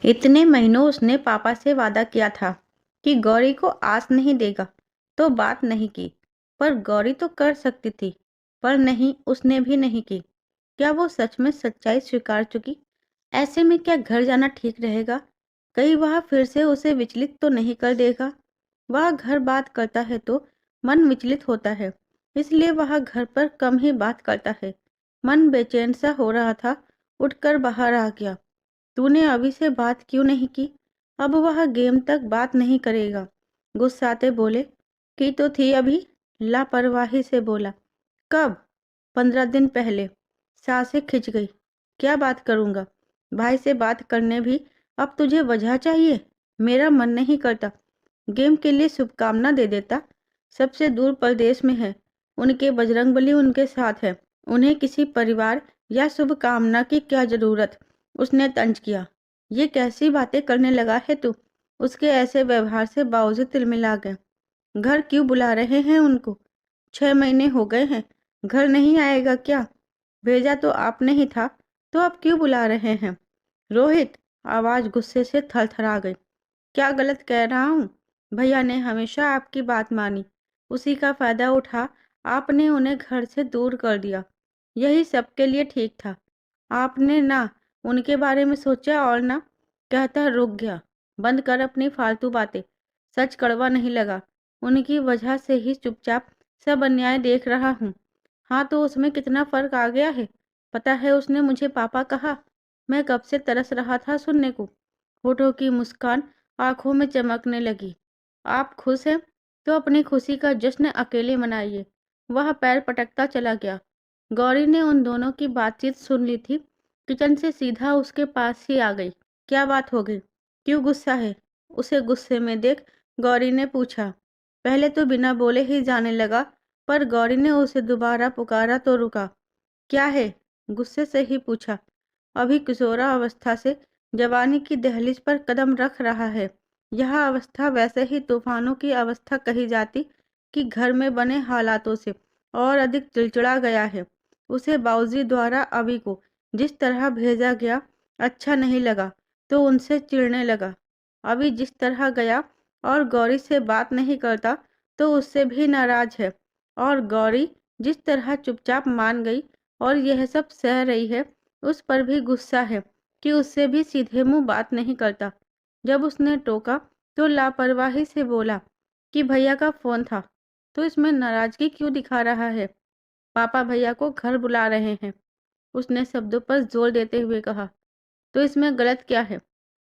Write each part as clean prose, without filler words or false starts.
इतने महीनों उसने पापा से वादा किया था कि गौरी को आस नहीं देगा, तो बात नहीं की। पर गौरी तो कर सकती थी, पर नहीं, उसने भी नहीं की। क्या वो सच में सच्चाई स्वीकार चुकी? ऐसे में क्या घर जाना ठीक रहेगा? कहीं वह फिर से उसे विचलित तो नहीं कर देगा? वह घर बात करता है तो मन विचलित होता है, इसलिए वह घर पर कम ही बात करता है। मन बेचैन सा हो रहा था, उठकर बाहर आ गया। तूने अभी से बात क्यों नहीं की? अब वह गेम तक बात नहीं करेगा। गुस्साते बोले, की तो थी अभी। लापरवाही से बोला, कब? 15 दिन पहले। सांसें खिंच गई। क्या बात करूंगा? भाई से बात करने भी अब तुझे वजह चाहिए? मेरा मन नहीं करता। गेम के लिए शुभकामना दे देता। सबसे दूर परदेश में है। उनके बजरंगबली उनके साथ है। उन्हें किसी परिवार या शुभकामना की क्या जरूरत? उसने तंज किया। ये कैसी बातें करने लगा है तू? उसके ऐसे व्यवहार से बावजूद तिलमिला गए। घर क्यों बुला रहे हैं उनको? 6 महीने हो गए हैं। घर नहीं आएगा क्या? भेजा तो आपने ही था, तो अब क्यों बुला रहे हैं? रोहित, आवाज गुस्से से थरथरा गई। क्या गलत कह रहा हूँ? भैया ने हमेशा आपकी बात मानी। उसी का फायदा उठा आपने उन्हें घर से दूर कर दिया। यही सबके लिए ठीक था। आपने ना उनके बारे में सोचा और ना। कहता रुक गया। बंद कर अपनी फालतू बातें। सच कड़वा नहीं लगा। उनकी वजह से ही चुपचाप सब अन्याय देख रहा हूँ। हाँ, तो उसमें कितना फर्क आ गया है। पता है उसने मुझे पापा कहा। मैं कब से तरस रहा था सुनने को। होठों की मुस्कान आंखों में चमकने लगी। आप खुश हैं तो अपनी खुशी का जश्न अकेले मनाइए। वह पैर पटकता चला गया। गौरी ने उन दोनों की बातचीत सुन ली थी। किचन से सीधा उसके पास ही आ गई। क्या बात हो गई? क्यों गुस्सा है? उसे गुस्से में देख गौरी ने पूछा। पहले तो बिना बोले ही जाने लगा, पर गौरी ने उसे दोबारा पुकारा तो रुका। क्या है? गुस्से से ही पूछा। अभी किशोरा अवस्था से जवानी की दहलीज पर कदम रख रहा है। यह अवस्था वैसे ही तूफानों की अवस्था कही जाती कि घर में बने हालातों से और अधिक चिड़चिड़ा गया है। उसे बाऊजी द्वारा अभी को जिस तरह भेजा गया अच्छा नहीं लगा, तो उनसे चिढ़ने लगा। अभी जिस तरह गया और गौरी से बात नहीं करता, तो उससे भी नाराज है। और गौरी जिस तरह चुपचाप मान गई और यह सब सह रही है, उस पर भी गुस्सा है कि उससे भी सीधे मुंह बात नहीं करता। जब उसने टोका तो लापरवाही से बोला कि भैया का फोन था, तो इसमें नाराजगी क्यों दिखा रहा है? पापा भैया को घर बुला रहे हैं, उसने शब्दों पर जोर देते हुए कहा। तो इसमें गलत क्या है?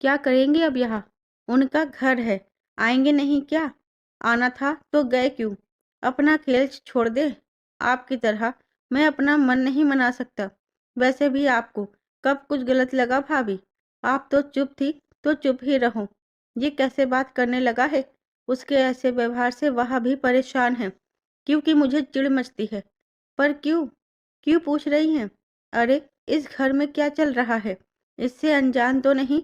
क्या करेंगे अब यहाँ? उनका घर है, आएंगे नहीं क्या? आना था तो गए क्यों? अपना खेल छोड़ दे। आपकी तरह मैं अपना मन नहीं मना सकता। वैसे भी आपको कब कुछ गलत लगा भाभी? आप तो चुप थी, तो चुप ही रहो। ये कैसे बात करने लगा है? उसके ऐसे व्यवहार से वह भी परेशान है, क्योंकि मुझे चिढ़ मचती है। पर क्यों? क्यों पूछ रही हैं? अरे, इस घर में क्या चल रहा है? इससे अनजान तो नहीं?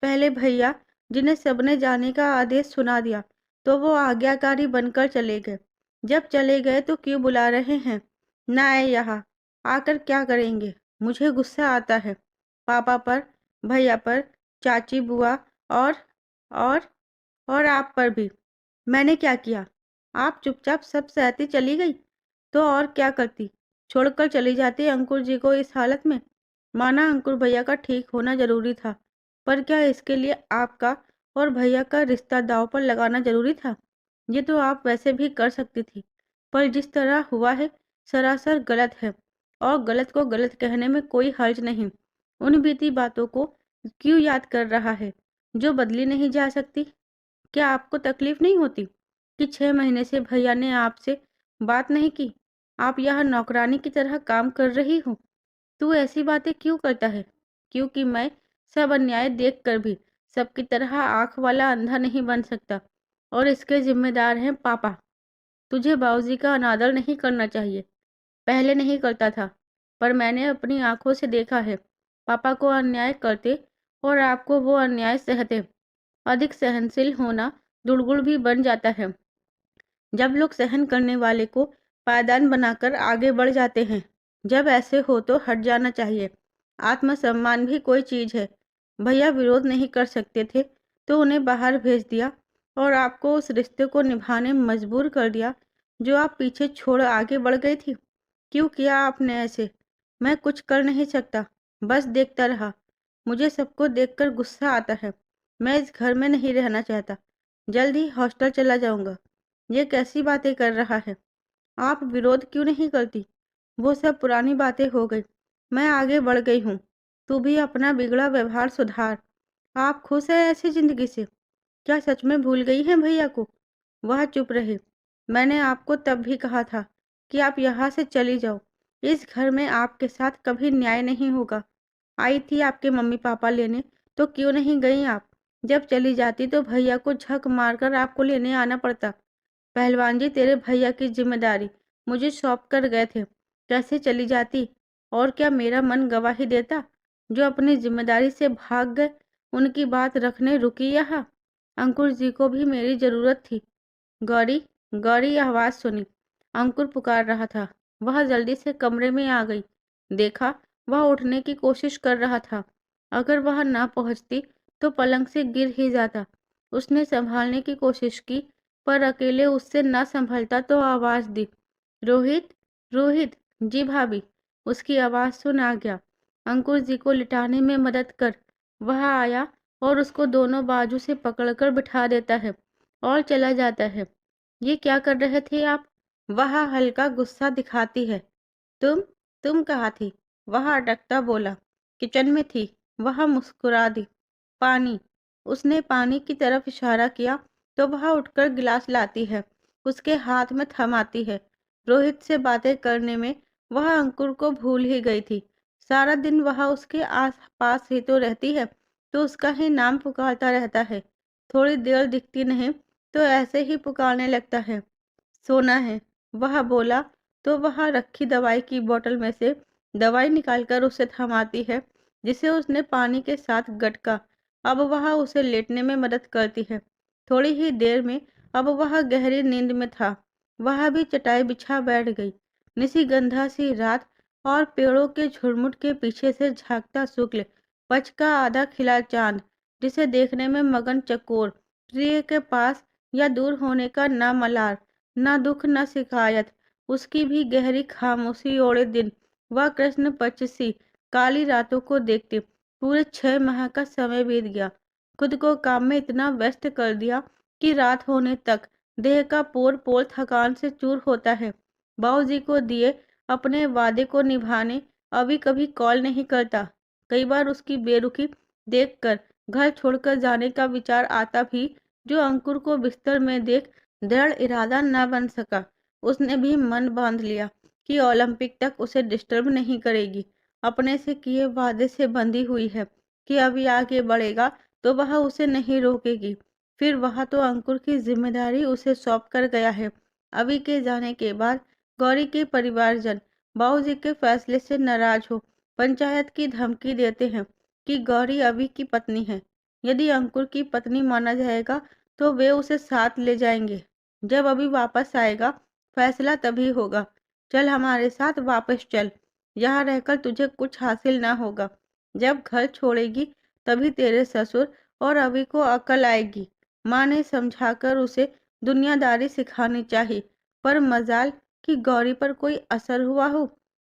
पहले भैया, जिन्हें सबने जाने का आदेश सुना दिया, तो वो आज्ञाकारी बनकर चले गए। जब चले गए तो क्यों बुला रहे हैं? ना आए यहाँ, आकर क्या करेंगे? मुझे गुस्सा आता है। पापा पर, भैया पर, चाची बुआ और और और आप पर भी। मैंने क्या किया? आप चुपचाप सब सहती चली गई, तो और क्या करती? छोड़कर चली जाती अंकुर जी को इस हालत में। माना अंकुर भैया का ठीक होना जरूरी था, पर क्या इसके लिए आपका और भैया का रिश्ता दांव पर लगाना जरूरी था? ये तो आप वैसे भी कर सकती थी, पर जिस तरह हुआ है सरासर गलत है। और गलत को गलत कहने में कोई हर्ज नहीं। उन बीती बातों को क्यों याद कर रहा है, जो बदली नहीं जा सकती? क्या आपको तकलीफ नहीं होती कि 6 महीने से भैया ने आपसे बात नहीं की? आप यहाँ नौकरानी की तरह काम कर रही हो। तू ऐसी बातें क्यों करता है? क्योंकि मैं सब अन्याय देख कर भी सबकी तरह आंख वाला अंधा नहीं बन सकता, और इसके जिम्मेदार हैं पापा। तुझे बाबूजी का अनादर नहीं करना चाहिए। पहले नहीं करता था, पर मैंने अपनी आंखों से देखा है। पापा को अन्याय करते और आपको वो अन्याय सहते। अधिक सहनशील होना दुर्गुण भी बन जाता है। जब लोग सहन करने वाले को पायदान बनाकर आगे बढ़ जाते हैं। जब ऐसे हो तो हट जाना चाहिए। आत्मसम्मान भी कोई चीज है। भैया विरोध नहीं कर सकते थे तो उन्हें बाहर भेज दिया और आपको उस रिश्ते को निभाने में मजबूर कर दिया जो आप पीछे छोड़ आगे बढ़ गई थी। क्यों किया आपने ऐसे? मैं कुछ कर नहीं सकता, बस देखता रहा। मुझे सबको देखकर गुस्सा आता है। मैं इस घर में नहीं रहना चाहता। जल्द ही हॉस्टल चला जाऊंगा। ये कैसी बातें कर रहा है? आप विरोध क्यों नहीं करती? वो सब पुरानी बातें हो गई। मैं आगे बढ़ गई हूँ। तू भी अपना बिगड़ा व्यवहार सुधार। आप खुश हैं ऐसी जिंदगी से? क्या सच में भूल गई हैं भैया को? वह चुप रहे। मैंने आपको तब भी कहा था कि आप यहाँ से चली जाओ। इस घर में आपके साथ कभी न्याय नहीं होगा। आई थी आपके मम्मी पापा लेने, तो क्यों नहीं गई आप? जब चली जाती तो भैया को झक मारकर आपको लेने आना पड़ता। पहलवान जी तेरे भैया की जिम्मेदारी मुझे सौंप कर गए थे। कैसे चली जाती? और क्या मेरा मन गवाही देता? जो अपनी जिम्मेदारी से भाग गए, उनकी बात रखने रुकी यहाँ। अंकुर जी को भी मेरी जरूरत थी। गौरी, गौरी आवाज सुनी। अंकुर पुकार रहा था। वह जल्दी से कमरे में आ गई। देखा, वह उठने की कोशिश कर रहा था। अगर वह ना पहुंचती तो पलंग से गिर ही जाता। उसने संभालने की कोशिश की, पर अकेले उससे न संभलता तो आवाज दी, रोहित, रोहित। जी भाभी। उसकी आवाज सुन आ गया। अंकुर जी को लिटाने में मदद कर। वह आया और उसको दोनों बाजू से पकड़कर बिठा देता है और चला जाता है। ये क्या कर रहे थे आप? वह हल्का गुस्सा दिखाती है। तुम तुम कहाँ थी? वह अटकता बोला। किचन में थी। वह मुस्कुरा दी। पानी। उसने पानी की तरफ इशारा किया तो वह उठकर गिलास लाती है, उसके हाथ में थमाती है। रोहित से बातें करने में वह अंकुर को भूल ही गई थी। सारा दिन वह उसके आस पास ही तो रहती है, तो उसका ही नाम पुकारता रहता है। थोड़ी देर दिखती नहीं तो ऐसे ही पुकारने लगता है। सोना है, वह बोला तो वह रखी दवाई की बोतल में से दवाई निकालकर उसे थमाती है, जिसे उसने पानी के साथ गटका। अब वह उसे लेटने में मदद करती है। थोड़ी ही देर में अब वह गहरी नींद में था। वह भी चटाई बिछा बैठ गई। निशिगंधा सी रात और पेड़ों के झुरमुट के पीछे से झांकता शुक्ल पक्ष का आधा खिला चांद, जिसे देखने में मगन चकोर, प्रिय के पास या दूर होने का न मलाल, न दुख न शिकायत। उसकी भी गहरी खामोशी ओढ़े दिन, वह कृष्ण पक्ष सी काली रातों को देखते पूरे 6 माह का समय बीत गया। खुद को काम में इतना व्यस्त कर दिया कि रात होने तक देह का पोर पोर थकान से चूर होता है। बाबूजी को दिए अपने वादे को निभाने अभी कभी कॉल नहीं करता। कई बार उसकी बेरुखी देखकर घर छोड़कर जाने का विचार आता भी, जो अंकुर को बिस्तर में देख दृढ़ इरादा न बन सका। उसने भी मन बांध लिया कि ओलंपिक तक उसे डिस्टर्ब नहीं करेगी। अपने से किए वादे से बंधी हुई है कि अभी आगे बढ़ेगा तो वह उसे नहीं रोकेगी। फिर वह तो अंकुर की जिम्मेदारी उसे सौंप कर गया है। अभी के जाने के बाद गौरी के परिवारजन बाबूजी के फैसले से नाराज हो पंचायत की धमकी देते हैं कि गौरी अभी की पत्नी है। यदि अंकुर की पत्नी माना जाएगा तो वे उसे साथ ले जाएंगे। जब अभी वापस आएगा फैसला तभी होगा। चल हमारे साथ वापस चल। यहाँ रहकर तुझे कुछ हासिल ना होगा। जब घर छोड़ेगी तभी तेरे ससुर और अभी को अकल आएगी। माँ ने समझाकर उसे दुनियादारी सिखानी चाहिए, पर मजाल कि गौरी पर कोई असर हुआ हो।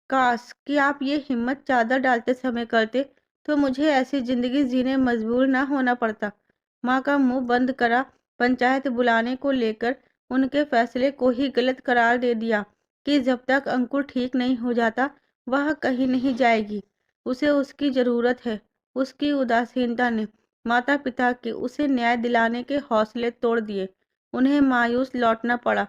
काश कि आप ये हिम्मत चादर डालते समय करते तो मुझे ऐसी जिंदगी जीने मजबूर ना होना पड़ता। माँ का मुंह बंद करा पंचायत बुलाने को लेकर उनके फैसले को ही गलत करार दे दिया कि जब तक अंकुर ठीक नहीं हो जाता वह कहीं नहीं जाएगी। उसे उसकी जरूरत है। उसकी उदासीनता ने माता पिता के उसे न्याय दिलाने के हौसले तोड़ दिए। उन्हें मायूस लौटना पड़ा।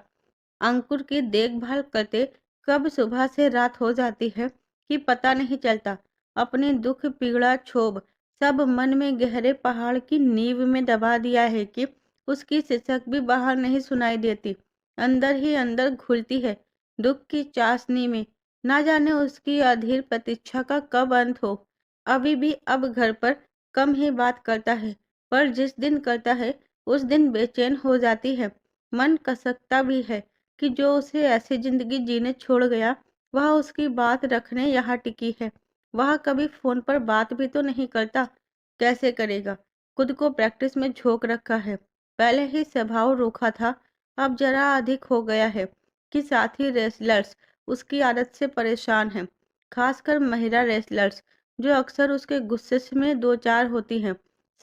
अंकुर की देखभाल करते कब सुबह से रात हो जाती है कि पता नहीं चलता। अपने दुख पीड़ा क्षोभ सब मन में गहरे पहाड़ की नींव में दबा दिया है कि उसकी सिसक भी बाहर नहीं सुनाई देती। अंदर ही अंदर घुलती है दुख की चाशनी में। ना जाने उसकी अधीर प्रतीक्षा का कब अंत हो। अभी भी अब घर पर कम ही बात करता है, पर जिस दिन करता है उस दिन बेचैन हो जाती है। मन कसकता भी है कि जो उसे ऐसी जिंदगी जीने छोड़ गया वह उसकी बात रखने यहाँ टिकी है। वह कभी फोन पर बात भी तो नहीं करता। कैसे करेगा? खुद को प्रैक्टिस में झोंक रखा है। पहले ही स्वभाव रूखा था, अब जरा अधिक हो गया है कि साथी रेसलर्स उसकी आदत से परेशान हैं, खासकर महिला रेसलर्स जो अक्सर उसके गुस्से में दो चार होती हैं।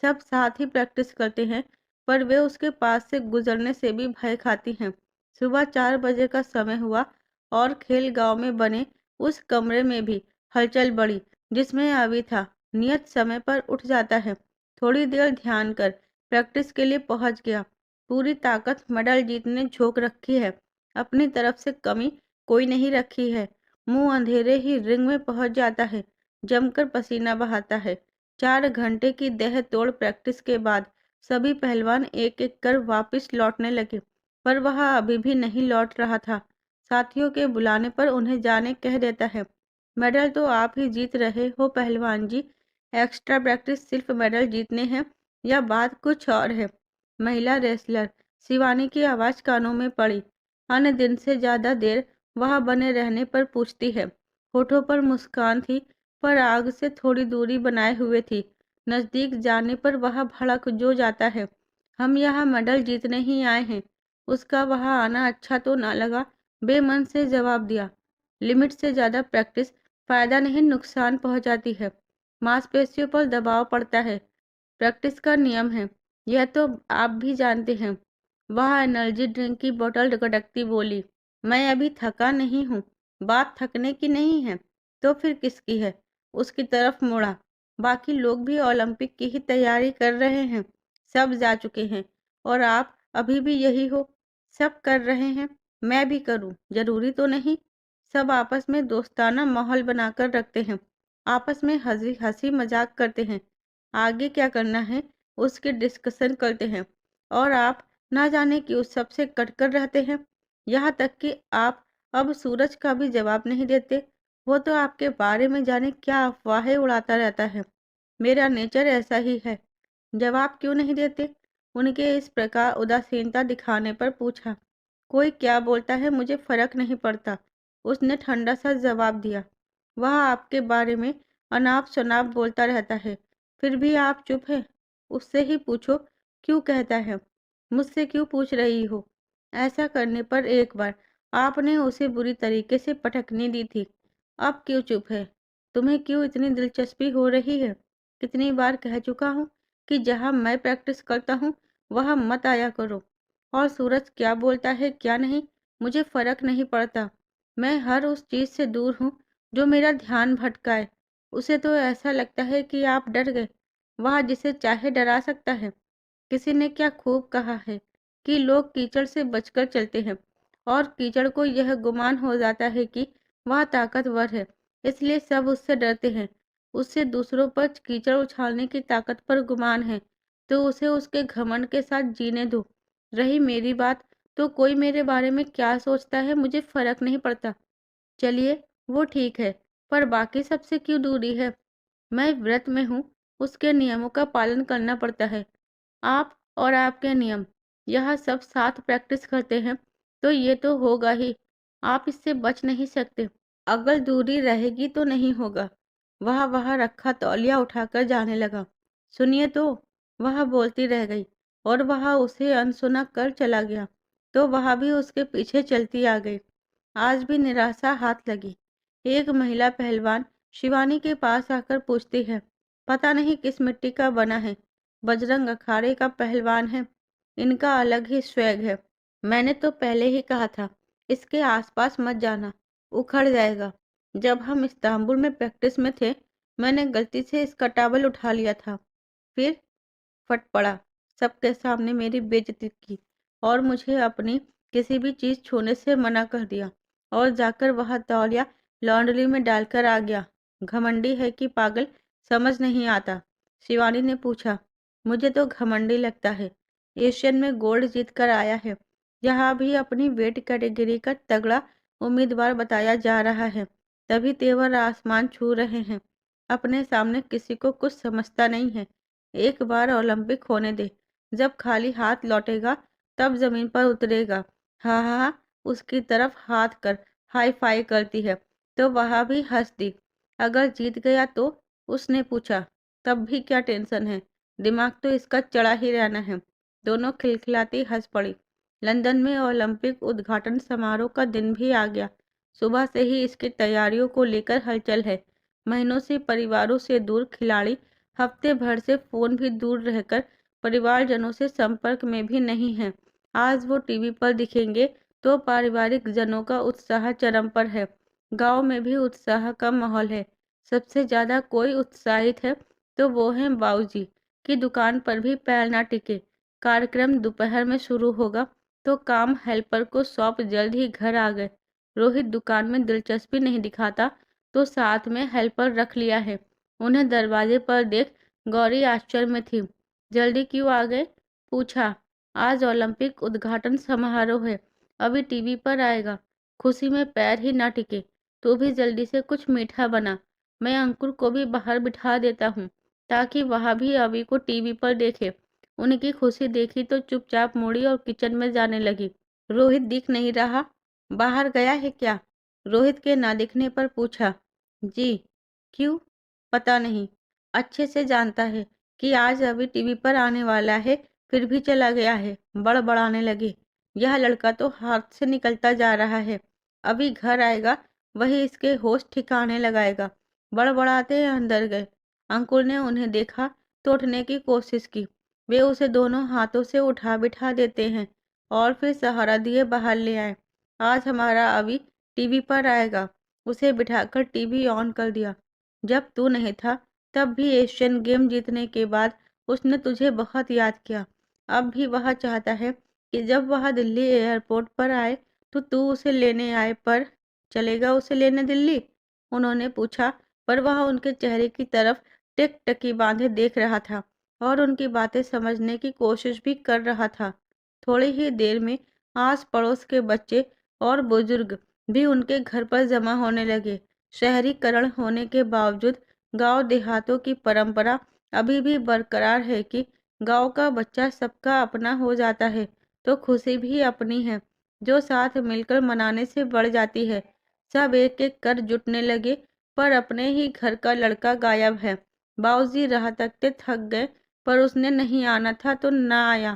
सब साथ ही प्रैक्टिस करते हैं, पर वे उसके पास से गुजरने से भी भय खाती हैं। सुबह 4 बजे का समय हुआ और खेल गांव में बने उस कमरे में भी हलचल बढ़ी जिसमें अभी था। नियत समय पर उठ जाता है, थोड़ी देर ध्यान कर प्रैक्टिस के लिए पहुंच गया। पूरी ताकत मेडल जीतने झोंक रखी है, अपनी तरफ से कमी कोई नहीं रखी है। मुंह अंधेरे ही रिंग में पहुंच जाता है, जमकर पसीना बहाता है। 4 घंटे की देह तोड़ प्रैक्टिस के बाद सभी पहलवान एक एक कर वापस लौटने लगे, पर वह अभी भी नहीं लौट रहा था। साथियों के बुलाने पर उन्हें जाने कह देता है। मेडल तो आप ही जीत रहे हो पहलवान जी, एक्स्ट्रा प्रैक्टिस सिर्फ मेडल जीतने हैं या बात कुछ और है? महिला रेसलर शिवानी की आवाज कानों में पड़ी। अन्य दिन से ज्यादा देर वहां बने रहने पर पूछती है। होठों पर मुस्कान थी, पर आग से थोड़ी दूरी बनाए हुए थी। नजदीक जाने पर वह भड़क जो जाता है। हम यहाँ मेडल जीतने ही आए हैं। उसका वहां आना अच्छा तो ना लगा, बेमन से जवाब दिया। लिमिट से ज्यादा प्रैक्टिस फायदा नहीं, नुकसान पहुंचाती है। मांसपेशियों पर दबाव पड़ता है, प्रैक्टिस का नियम है, यह तो आप भी जानते हैं। वह एनर्जी ड्रिंक की बोतल गटकती बोली। मैं अभी थका नहीं हूँ। बात थकने की नहीं है तो फिर किसकी है? उसकी तरफ मुड़ा। बाकी लोग भी ओलंपिक की ही तैयारी कर रहे हैं, सब जा चुके हैं और आप अभी भी यही हो। सब कर रहे हैं, मैं भी करूं, जरूरी तो नहीं? सब आपस में दोस्ताना माहौल बनाकर रखते हैं, आपस में हंसी हंसी मजाक करते हैं। आगे क्या करना है उसकी डिस्कशन करते हैं, और आप ना जाने क्यों सबसे कटकर रहते हैं। यहाँ तक कि आप अब सूरज का भी जवाब नहीं देते। वो तो आपके बारे में जाने क्या अफवाहें उड़ाता रहता है। मेरा नेचर ऐसा ही है। जवाब क्यों नहीं देते? उनके इस प्रकार उदासीनता दिखाने पर पूछा। कोई क्या बोलता है मुझे फर्क नहीं पड़ता, उसने ठंडा सा जवाब दिया। वह आपके बारे में अनाप शनाप बोलता रहता है, फिर भी आप चुप हैं। उससे ही पूछो क्यों कहता है, मुझसे क्यों पूछ रही हो? ऐसा करने पर एक बार आपने उसे बुरी तरीके से पटकनी दी थी, अब क्यों चुप है? तुम्हें क्यों इतनी दिलचस्पी हो रही है? कितनी बार कह चुका हूँ कि जहाँ मैं प्रैक्टिस करता हूँ वहाँ मत आया करो। और सूरज क्या बोलता है क्या नहीं, मुझे फर्क नहीं पड़ता। मैं हर उस चीज से दूर हूँ जो मेरा ध्यान भटकाए। उसे तो ऐसा लगता है कि आप डर गए, वह जिसे चाहे डरा सकता है। किसी ने क्या खूब कहा है कि लोग कीचड़ से बचकर चलते हैं, और कीचड़ को यह गुमान हो जाता है कि वह ताकतवर है, इसलिए सब उससे डरते हैं। उससे दूसरों पर कीचड़ उछालने की ताकत पर गुमान है, तो उसे उसके घमंड के साथ जीने दो। रही मेरी बात, तो कोई मेरे बारे में क्या सोचता है मुझे फर्क नहीं पड़ता। चलिए, वो ठीक है, पर बाकी सबसे क्यों दूरी है? मैं व्रत में हूँ, उसके नियमों का पालन करना पड़ता है। आप और आपके नियम, यह सब साथ प्रैक्टिस करते हैं, तो ये तो होगा ही। आप इससे बच नहीं सकते। अगर दूरी रहेगी तो नहीं होगा। वह रखा तौलिया उठाकर जाने लगा। सुनिए तो, वह बोलती रह गई, और वह उसे अनसुना कर चला गया, तो वह भी उसके पीछे चलती आ गई। आज भी निराशा हाथ लगी। एक महिला पहलवान शिवानी के पास आकर पूछती है, पता नहीं किस मिट्टी का बना है, बजरंग अखाड़े का पहलवान है, इनका अलग ही स्वैग है। मैंने तो पहले ही कहा था, इसके आसपास मत जाना, उखड़ जाएगा। जब हम इस्तांबुल में प्रैक्टिस में थे, मैंने गलती से इसका टॉवल उठा लिया था, फिर फट पड़ा, सबके सामने मेरी बेइज्जती की, और मुझे अपनी किसी भी चीज छूने से मना कर दिया, और जाकर वह तौलिया लॉन्ड्री में डालकर आ गया। घमंडी है कि पागल, समझ नहीं आता? शिवानी ने पूछा। मुझे तो घमंडी लगता है, एशियन में गोल्ड जीत कर आया है, यहाँ भी अपनी वेट कैटेगरी का तगड़ा उम्मीदवार बताया जा रहा है, तभी तेवर आसमान छू रहे हैं। अपने सामने किसी को कुछ समझता नहीं है। एक बार ओलंपिक होने दे, जब खाली हाथ लौटेगा तब जमीन पर उतरेगा। हाँ हाँ हाँ, उसकी तरफ हाथ कर हाई फाई करती है, तो वह भी हंस दी। अगर जीत गया तो? उसने पूछा। तब भी क्या टेंशन है, दिमाग तो इसका चढ़ा ही रहना है। दोनों खिलखिलाती हंस पड़ी। लंदन में ओलंपिक उद्घाटन समारोह का दिन भी आ गया। सुबह से ही इसकी तैयारियों को लेकर हलचल है। महीनों से परिवारों से दूर खिलाड़ी हफ्ते भर से फोन भी दूर रहकर परिवारजनों से संपर्क में भी नहीं है। आज वो टीवी पर दिखेंगे तो पारिवारिक जनों का उत्साह चरम पर है। गांव में भी उत्साह का माहौल है। सबसे ज्यादा कोई उत्साहित है तो वो हैं बाबूजी, की दुकान पर भी पैर ना टिके। कार्यक्रम दोपहर में शुरू होगा तो काम हेल्पर को सौंप जल्द ही घर आ गए। रोहित दुकान में दिलचस्पी नहीं दिखाता तो साथ में हेल्पर रख लिया है। उन्हें दरवाजे पर देख गौरी आश्चर्य में थी। जल्दी क्यों आ गए? पूछा। आज ओलंपिक उद्घाटन समारोह है, अभी टीवी पर आएगा। खुशी में पैर ही ना टिके। तू भी जल्दी से कुछ मीठा बना। मैं अंकुर को भी बाहर बिठा देता हूँ ताकि वह भी अभी को टीवी पर देखे। उनकी खुशी देखी तो चुपचाप मुड़ी और किचन में जाने लगी। रोहित दिख नहीं रहा, बाहर गया है क्या? रोहित के ना दिखने पर पूछा। जी। क्यों? पता नहीं। अच्छे से जानता है कि आज अभी टीवी पर आने वाला है, फिर भी चला गया है। बड़बड़ाने लगे। यह लड़का तो हाथ से निकलता जा रहा है। अभी घर आएगा, वही इसके होश ठिकाने लगाएगा। बड़बड़ाते अंदर गए। अंकुर ने उन्हें देखा तो उठने की कोशिश की। वे उसे दोनों हाथों से उठा बिठा देते हैं और फिर सहारा दिए बाहर ले आए। आज हमारा अभी टीवी पर आएगा। उसे बिठाकर टीवी ऑन कर दिया। जब तू नहीं था तब भी एशियन गेम जीतने के बाद उसने तुझे बहुत याद किया। अब भी वह चाहता है कि जब वह दिल्ली एयरपोर्ट पर आए तो तू उसे लेने आए, पर चलेगा उसे लेने दिल्ली? उन्होंने पूछा, पर वह उनके चेहरे की तरफ टिकटकी बांधे देख रहा था और उनकी बातें समझने की कोशिश भी कर रहा था। थोड़ी ही देर में आस पड़ोस के बच्चे और बुजुर्ग भी उनके घर पर जमा होने लगे। शहरीकरण होने के बावजूद गांव देहातों की परंपरा अभी भी बरकरार है कि गांव का बच्चा सबका अपना हो जाता है तो खुशी भी अपनी है, जो साथ मिलकर मनाने से बढ़ जाती है। सब एक एक कर जुटने लगे, पर अपने ही घर का लड़का गायब है। बाबूजी राह तकते थक गए, पर उसने नहीं आना था तो ना आया।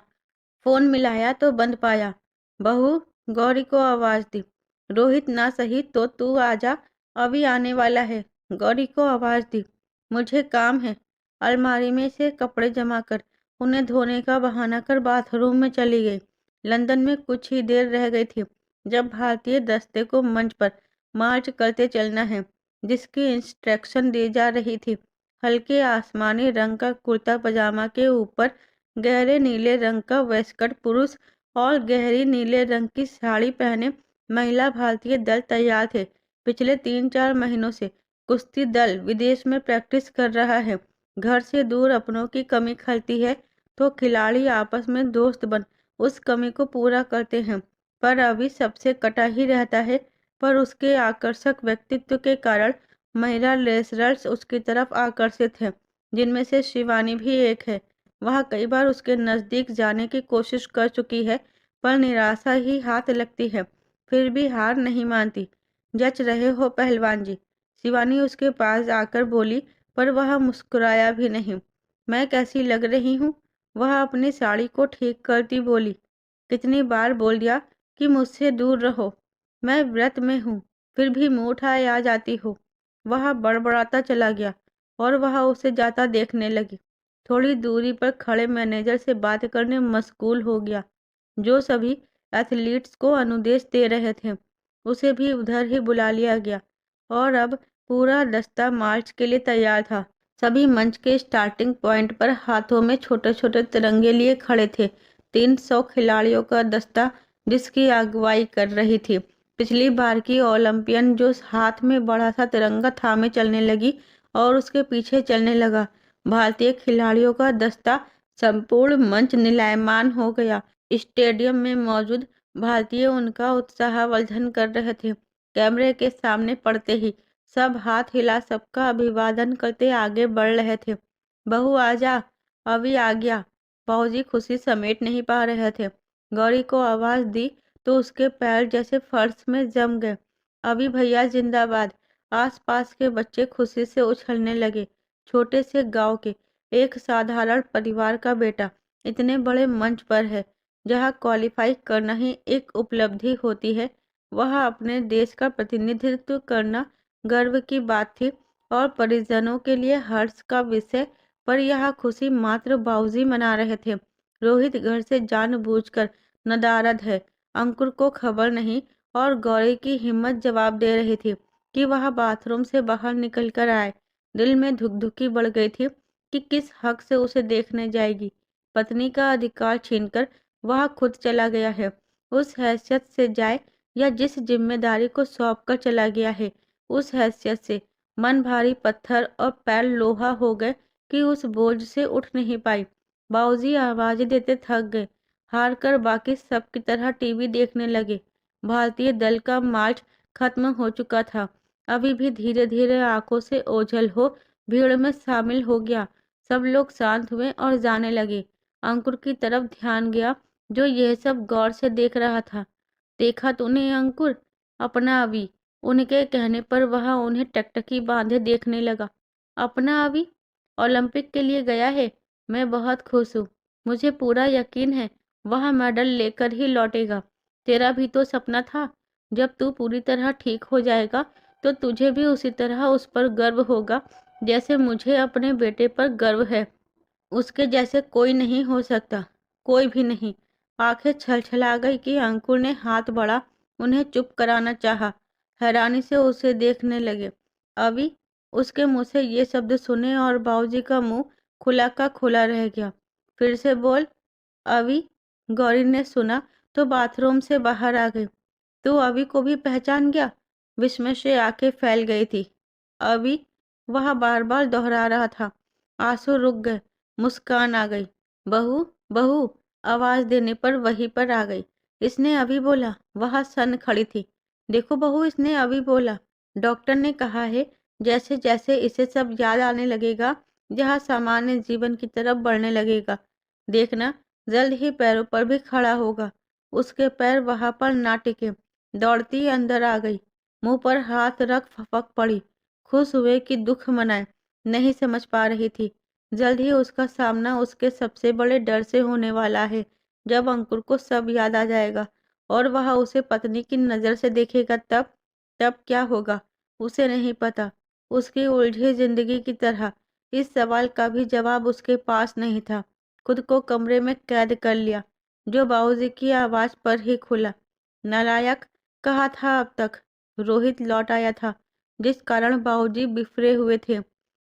फोन मिलाया तो बंद पाया। बहू, गौरी को आवाज दी। रोहित ना सही तो तू आजा, अभी आने वाला है। गौरी को आवाज दी। मुझे काम है। अलमारी में से कपड़े जमा कर उन्हें धोने का बहाना कर बाथरूम में चली गई। लंदन में कुछ ही देर रह गई थी जब भारतीय दस्ते को मंच पर मार्च करते चलना है, जिसकी इंस्ट्रक्शन दी जा रही थी। हल्के आसमानी रंग का कुर्ता पजामा के ऊपर गहरे नीले रंग का वेस्टकोट पुरुष और गहरी नीले रंग की साड़ी पहने महिला भारतीय दल तैयार थे। पिछले 3-4 महीनों से कुश्ती दल विदेश में प्रैक्टिस कर रहा है। घर से दूर अपनों की कमी खलती है तो खिलाड़ी आपस में दोस्त बन उस कमी को पूरा करते हैं। पर अभी सबसे कटा ही रहता है, पर उसके आकर्षक व्यक्तित्व के कारण महिला रेसलर्स उसकी तरफ आकर्षित हैं, जिनमें से शिवानी भी एक है। वह कई बार उसके नजदीक जाने की कोशिश कर चुकी है, पर निराशा ही हाथ लगती है। फिर भी हार नहीं मानती। जच रहे हो पहलवान जी, शिवानी उसके पास आकर बोली, पर वह मुस्कुराया भी नहीं। मैं कैसी लग रही हूँ? वह अपनी साड़ी को ठीक करती बोली। कितनी बार बोल दिया कि मुझसे दूर रहो। मैं व्रत में हूँ, फिर भी मुंह उठाए आ जाती हो। वह बड़बड़ाता चला गया और वह उसे जाता देखने लगी। थोड़ी दूरी पर खड़े मैनेजर से बात करने मशगूल हो गया, जो सभी एथलीट्स को अनुदेश दे रहे थे। उसे भी उधर ही बुला लिया गया और अब पूरा दस्ता मार्च के लिए तैयार था। सभी मंच के स्टार्टिंग पॉइंट पर हाथों में छोटे छोटे तिरंगे लिए खड़े थे। 300 खिलाड़ियों का दस्ता जिसकी अगुवाई कर रही थी पिछली बार की ओलंपियन, जो हाथ में बड़ा सा तिरंगा थामे चलने लगी और उसके पीछे चलने लगा। भारतीय खिलाड़ियों का दस्ता संपूर्ण मंच नीलायमान हो गया। स्टेडियम में मौजूद भारतीय उनका उत्साहवर्धन कर रहे थे। कैमरे के सामने पड़ते ही सब हाथ हिला सबका अभिवादन करते आगे बढ़ रहे थे। बहू आजा, अभी आ गया। बाबूजी खुशी समेट नहीं पा रहे थे। गौरी को आवाज दी तो उसके पैर जैसे फर्श में जम गए। अभी भैया जिंदाबाद। आसपास के बच्चे खुशी से उछलने लगे। छोटे से गांव के एक साधारण परिवार का बेटा इतने बड़े मंच पर है, जहां क्वालिफाई करना ही एक उपलब्धि होती है। वह अपने देश का प्रतिनिधित्व करना गर्व की बात थी और परिजनों के लिए हर्ष का विषय। पर यह खुशी मात्र बाबूजी मना रहे थे। रोहित घर से जानबूझकर नदारद है। अंकुर को खबर नहीं और गौरी की हिम्मत जवाब दे रही थी कि वह बाथरूम से बाहर निकल कर आए। दिल में धुकधुकी बढ़ गई थी कि किस हक से उसे देखने जाएगी। पत्नी का अधिकार छीनकर वह खुद चला गया है। उस हैसियत से जाए या जिस जिम्मेदारी को सौंप कर चला गया है, उस हैसियत से मन भारी पत्थर और पैर लोहा हो गए कि उस बोझ से उठ नहीं पाई। बाबूजी आवाज़ें देते थक गए। हार कर बाकी सब की तरह टीवी देखने लगे। भारतीय दल का मार्च खत्म हो चुका था। अभी भी धीरे धीरे आंखों से ओझल हो भीड़ में शामिल हो गया। सब लोग शांत हुए और जाने लगे। अंकुर की तरफ ध्यान गया, जो यह सब गौर से देख रहा था। देखा तूने अंकुर? अपना अभी। उनके कहने पर वह उन्हें टकटकी बांधे देखने लगा। अपना अभी ओलंपिक के लिए गया है। मैं बहुत खुश हूँ। मुझे पूरा यकीन है वह मेडल लेकर ही लौटेगा। तेरा भी तो सपना था। जब तू पूरी तरह ठीक हो जाएगा तो तुझे भी उसी तरह उस पर गर्व होगा जैसे मुझे अपने बेटे पर गर्व है। उसके जैसे कोई नहीं हो सकता, कोई भी नहीं। आंखें छलछला गई कि अंकुर ने हाथ बढ़ा उन्हें चुप कराना चाहा। हैरानी से उसे देखने लगे। अभी उसके मुंह से ये शब्द सुने और बाबूजी का मुंह खुला का खुला रह गया। फिर से बोल अभी। गौरी ने सुना तो बाथरूम से बाहर आ गई। तू अभी को भी पहचान गया? विस्मय से आंखें फैल गई थी। अभी, वह बार बार दोहरा रहा था। आंसू रुक गए। मुस्कान आ गई। बहू, बहू, आवाज देने पर वहीं पर आ गई। इसने अभी बोला। वह सन खड़ी थी। देखो बहू, इसने अभी बोला। डॉक्टर ने कहा है जैसे जैसे इसे सब याद आने लगेगा, जहाँ सामान्य जीवन की तरफ बढ़ने लगेगा, देखना जल्द ही पैरों पर भी खड़ा होगा। उसके पैर वहां पर ना टिके। दौड़ती अंदर आ गई। मुंह पर हाथ रख फपक पड़ी। खुश हुए कि दुख मनाए, नहीं समझ पा रही थी। जल्द ही उसका सामना उसके सबसे बड़े डर से होने वाला है। जब अंकुर को सब याद आ जाएगा और वह उसे पत्नी की नजर से देखेगा, तब तब क्या होगा उसे नहीं पता। उसकी उलझी जिंदगी की तरह इस सवाल का भी जवाब उसके पास नहीं था। खुद को कमरे में कैद कर लिया, जो बाबूजी की आवाज पर ही खुला। नालायक, कहा था अब तक। रोहित लौट आया था, जिस कारण बाबूजी बिफरे हुए थे।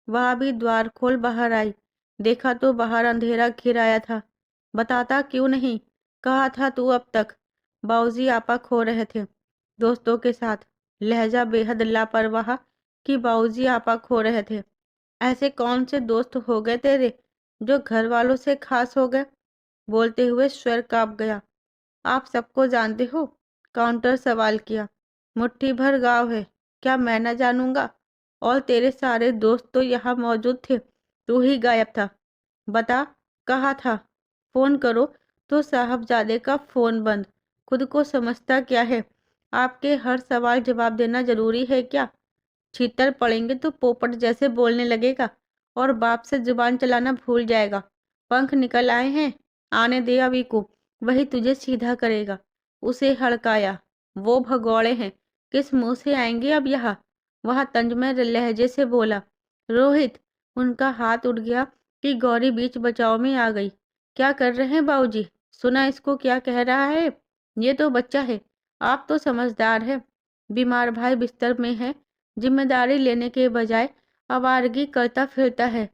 वह भी द्वार खोल बाहर आई। देखा तो बाहर अंधेरा घिर आया था। बताता क्यों नहीं? कहा था तू अब तक। बाबूजी आपा खो रहे थे दोस्तों के साथ। लहजा बेहद लापरवाह कि बाबूजी आपा खो रहे थे। ऐसे कौन से दोस्त हो गए तेरे जो घर वालों से खास हो गए? बोलते हुए स्वर कांप गया। आप सबको जानते हो? काउंटर सवाल किया। मुट्ठी भर गाँव है, क्या मैं न जानूंगा? और तेरे सारे दोस्त तो यहाँ मौजूद थे, तू ही गायब था। बता, कहा था फोन करो तो साहबजादे का फोन बंद। खुद को समझता क्या है? आपके हर सवाल जवाब देना जरूरी है क्या? छीतर पड़ेंगे तो पोपट जैसे बोलने लगेगा और बाप से जुबान चलाना भूल जाएगा। पंख निकल आए हैं, आने दे अभी को, वही तुझे सीधा करेगा। उसे हड़काया। वो भगौड़े हैं, किस मुंह से आएंगे अब यहाँ? वह तंजमय लहजे से बोला। रोहित। उनका हाथ उठ गया कि गौरी बीच बचाव में आ गई। क्या कर रहे हैं बाबूजी? सुना इसको क्या कह रहा है? ये तो बच्चा है, आप तो समझदार है। बीमार भाई बिस्तर में है, जिम्मेदारी लेने के बजाय आवारगी करता फिरता है।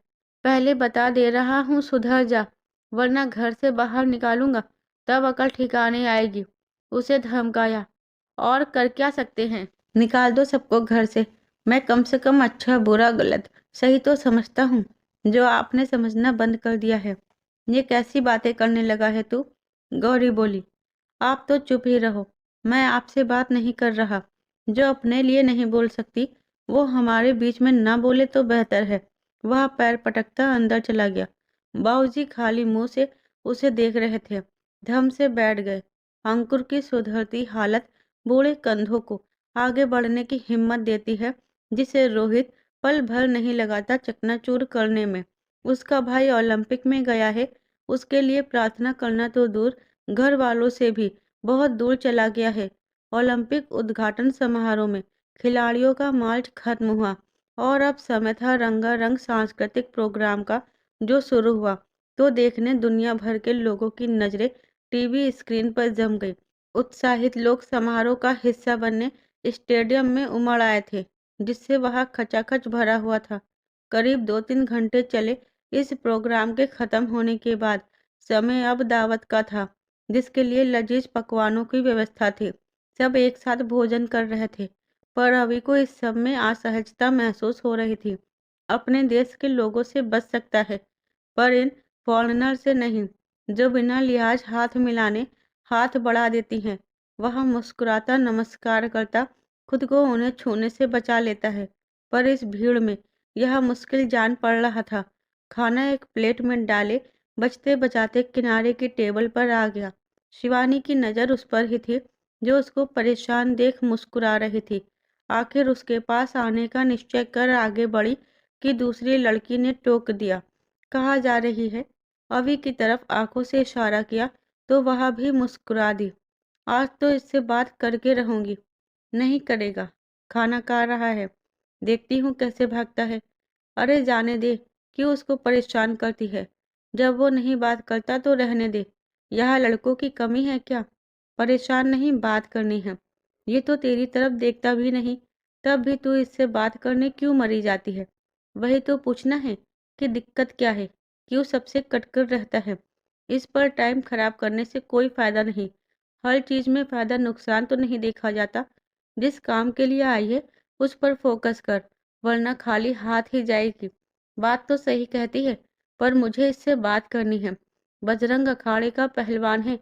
पहले बता दे रहा हूँ सुधर जा, वरना घर से बाहर निकालूंगा, तब अकल ठिकाने आएगी। उसे धमकाया। और कर क्या सकते हैं? निकाल दो सबको घर से। मैं कम से कम अच्छा बुरा गलत सही तो समझता हूँ, जो आपने समझना बंद कर दिया है। ये कैसी बातें करने लगा है तू? गौरी बोली। आप तो चुप ही रहो। मैं आपसे बात नहीं कर रहा। जो अपने लिए नहीं बोल सकती, वो हमारे बीच में ना बोले तो बेहतर है। वह पैर पटकता अंदर चला गया। बाबूजी खाली मुंह से उसे देख रहे थे। धम से बैठ गए। अंकुर की सुधरती हालत बूढ़े कंधों को आगे बढ़ने की हिम्मत देती है, जिसे रोहित पल भर नहीं लगाता चकनाचूर करने में। उसका भाई ओलंपिक में गया है, उसके लिए प्रार्थना करना तो दूर, घर वालों से भी बहुत दूर चला गया है। ओलंपिक उद्घाटन समारोह में खिलाड़ियों का मार्च खत्म हुआ और अब समय था रंगारंग सांस्कृतिक प्रोग्राम का, जो शुरू हुआ तो देखने दुनिया भर के लोगों की नजरें टीवी स्क्रीन पर जम गई। उत्साहित लोग समारोह का हिस्सा बनने स्टेडियम में उमड़ आए थे, जिससे वहां खचाखच भरा हुआ था। करीब 2-3 घंटे चले इस प्रोग्राम के खत्म होने के बाद समय अब दावत का था, जिसके लिए लजीज पकवानों की व्यवस्था थी। सब एक साथ भोजन कर रहे थे, पर रवि को इस सब में असहजता महसूस हो रही थी। अपने देश के लोगों से बच सकता है, पर इन फॉरेनर से नहीं, जो बिना लिहाज हाथ मिलाने हाथ बढ़ा देती हैं। वह मुस्कुराता नमस्कार करता, खुद को उन्हें छूने से बचा लेता है, पर इस भीड़ में यह मुश्किल जान पड़ रहा था। खाना एक प्लेट में डाले बचते बचाते किनारे की टेबल पर आ गया। शिवानी की नज़र उस पर ही थी, जो उसको परेशान देख मुस्कुरा रही थी। आखिर उसके पास आने का निश्चय कर आगे बढ़ी कि दूसरी लड़की ने टोक दिया। कहाँ जा रही है? अवि की तरफ आंखों से इशारा किया तो वह भी मुस्कुरा दी। आज तो इससे बात करके रहूंगी। नहीं करेगा, खाना खा रहा है, देखती हूँ कैसे भागता है। अरे जाने दे, क्यों उसको परेशान करती है? जब वो नहीं बात करता तो रहने दे। यहाँ लड़कों की कमी है क्या? परेशान नहीं, बात करनी है। ये तो तेरी तरफ देखता भी नहीं, तब भी तू इससे बात करने क्यों मरी जाती है? वही तो पूछना है कि दिक्कत क्या है, क्यों सबसे कटकर रहता है? इस पर टाइम खराब करने से कोई फायदा नहीं। हर चीज में फायदा नुकसान तो नहीं देखा जाता। जिस काम के लिए आई है उस पर फोकस कर, वरना खाली हाथ ही जाएगी। बात तो सही कहती है, पर मुझे इससे बात करनी है। बजरंग अखाड़े का पहलवान है।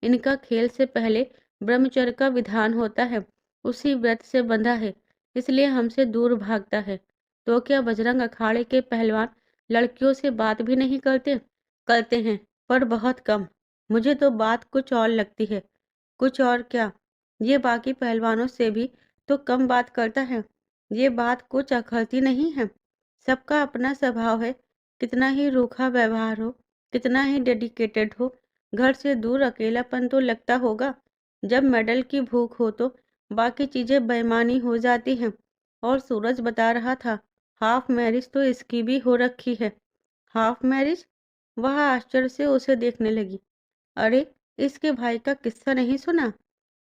इनका खेल से पहले ब्रह्मचर्य का विधान होता है, उसी व्रत से बंधा है, इसलिए हमसे दूर भागता है। तो क्या बजरंग अखाड़े के पहलवान लड़कियों से बात भी नहीं करते? करते हैं, पर बहुत कम। मुझे तो बात कुछ और लगती है। कुछ और क्या? ये बाकी पहलवानों से भी तो कम बात करता है। ये बात कुछ अखरती नहीं है। सबका अपना स्वभाव है, कितना ही रूखा व्यवहार हो, कितना ही डेडिकेटेड हो, घर से दूर अकेलापन तो लगता होगा। जब मेडल की भूख हो तो बाकी चीजें बेईमानी हो जाती हैं। और सूरज बता रहा था, हाफ मैरिज तो इसकी भी हो रखी है। Half marriage? वह आश्चर्य से उसे देखने लगी। अरे, इसके भाई का किस्सा नहीं सुना?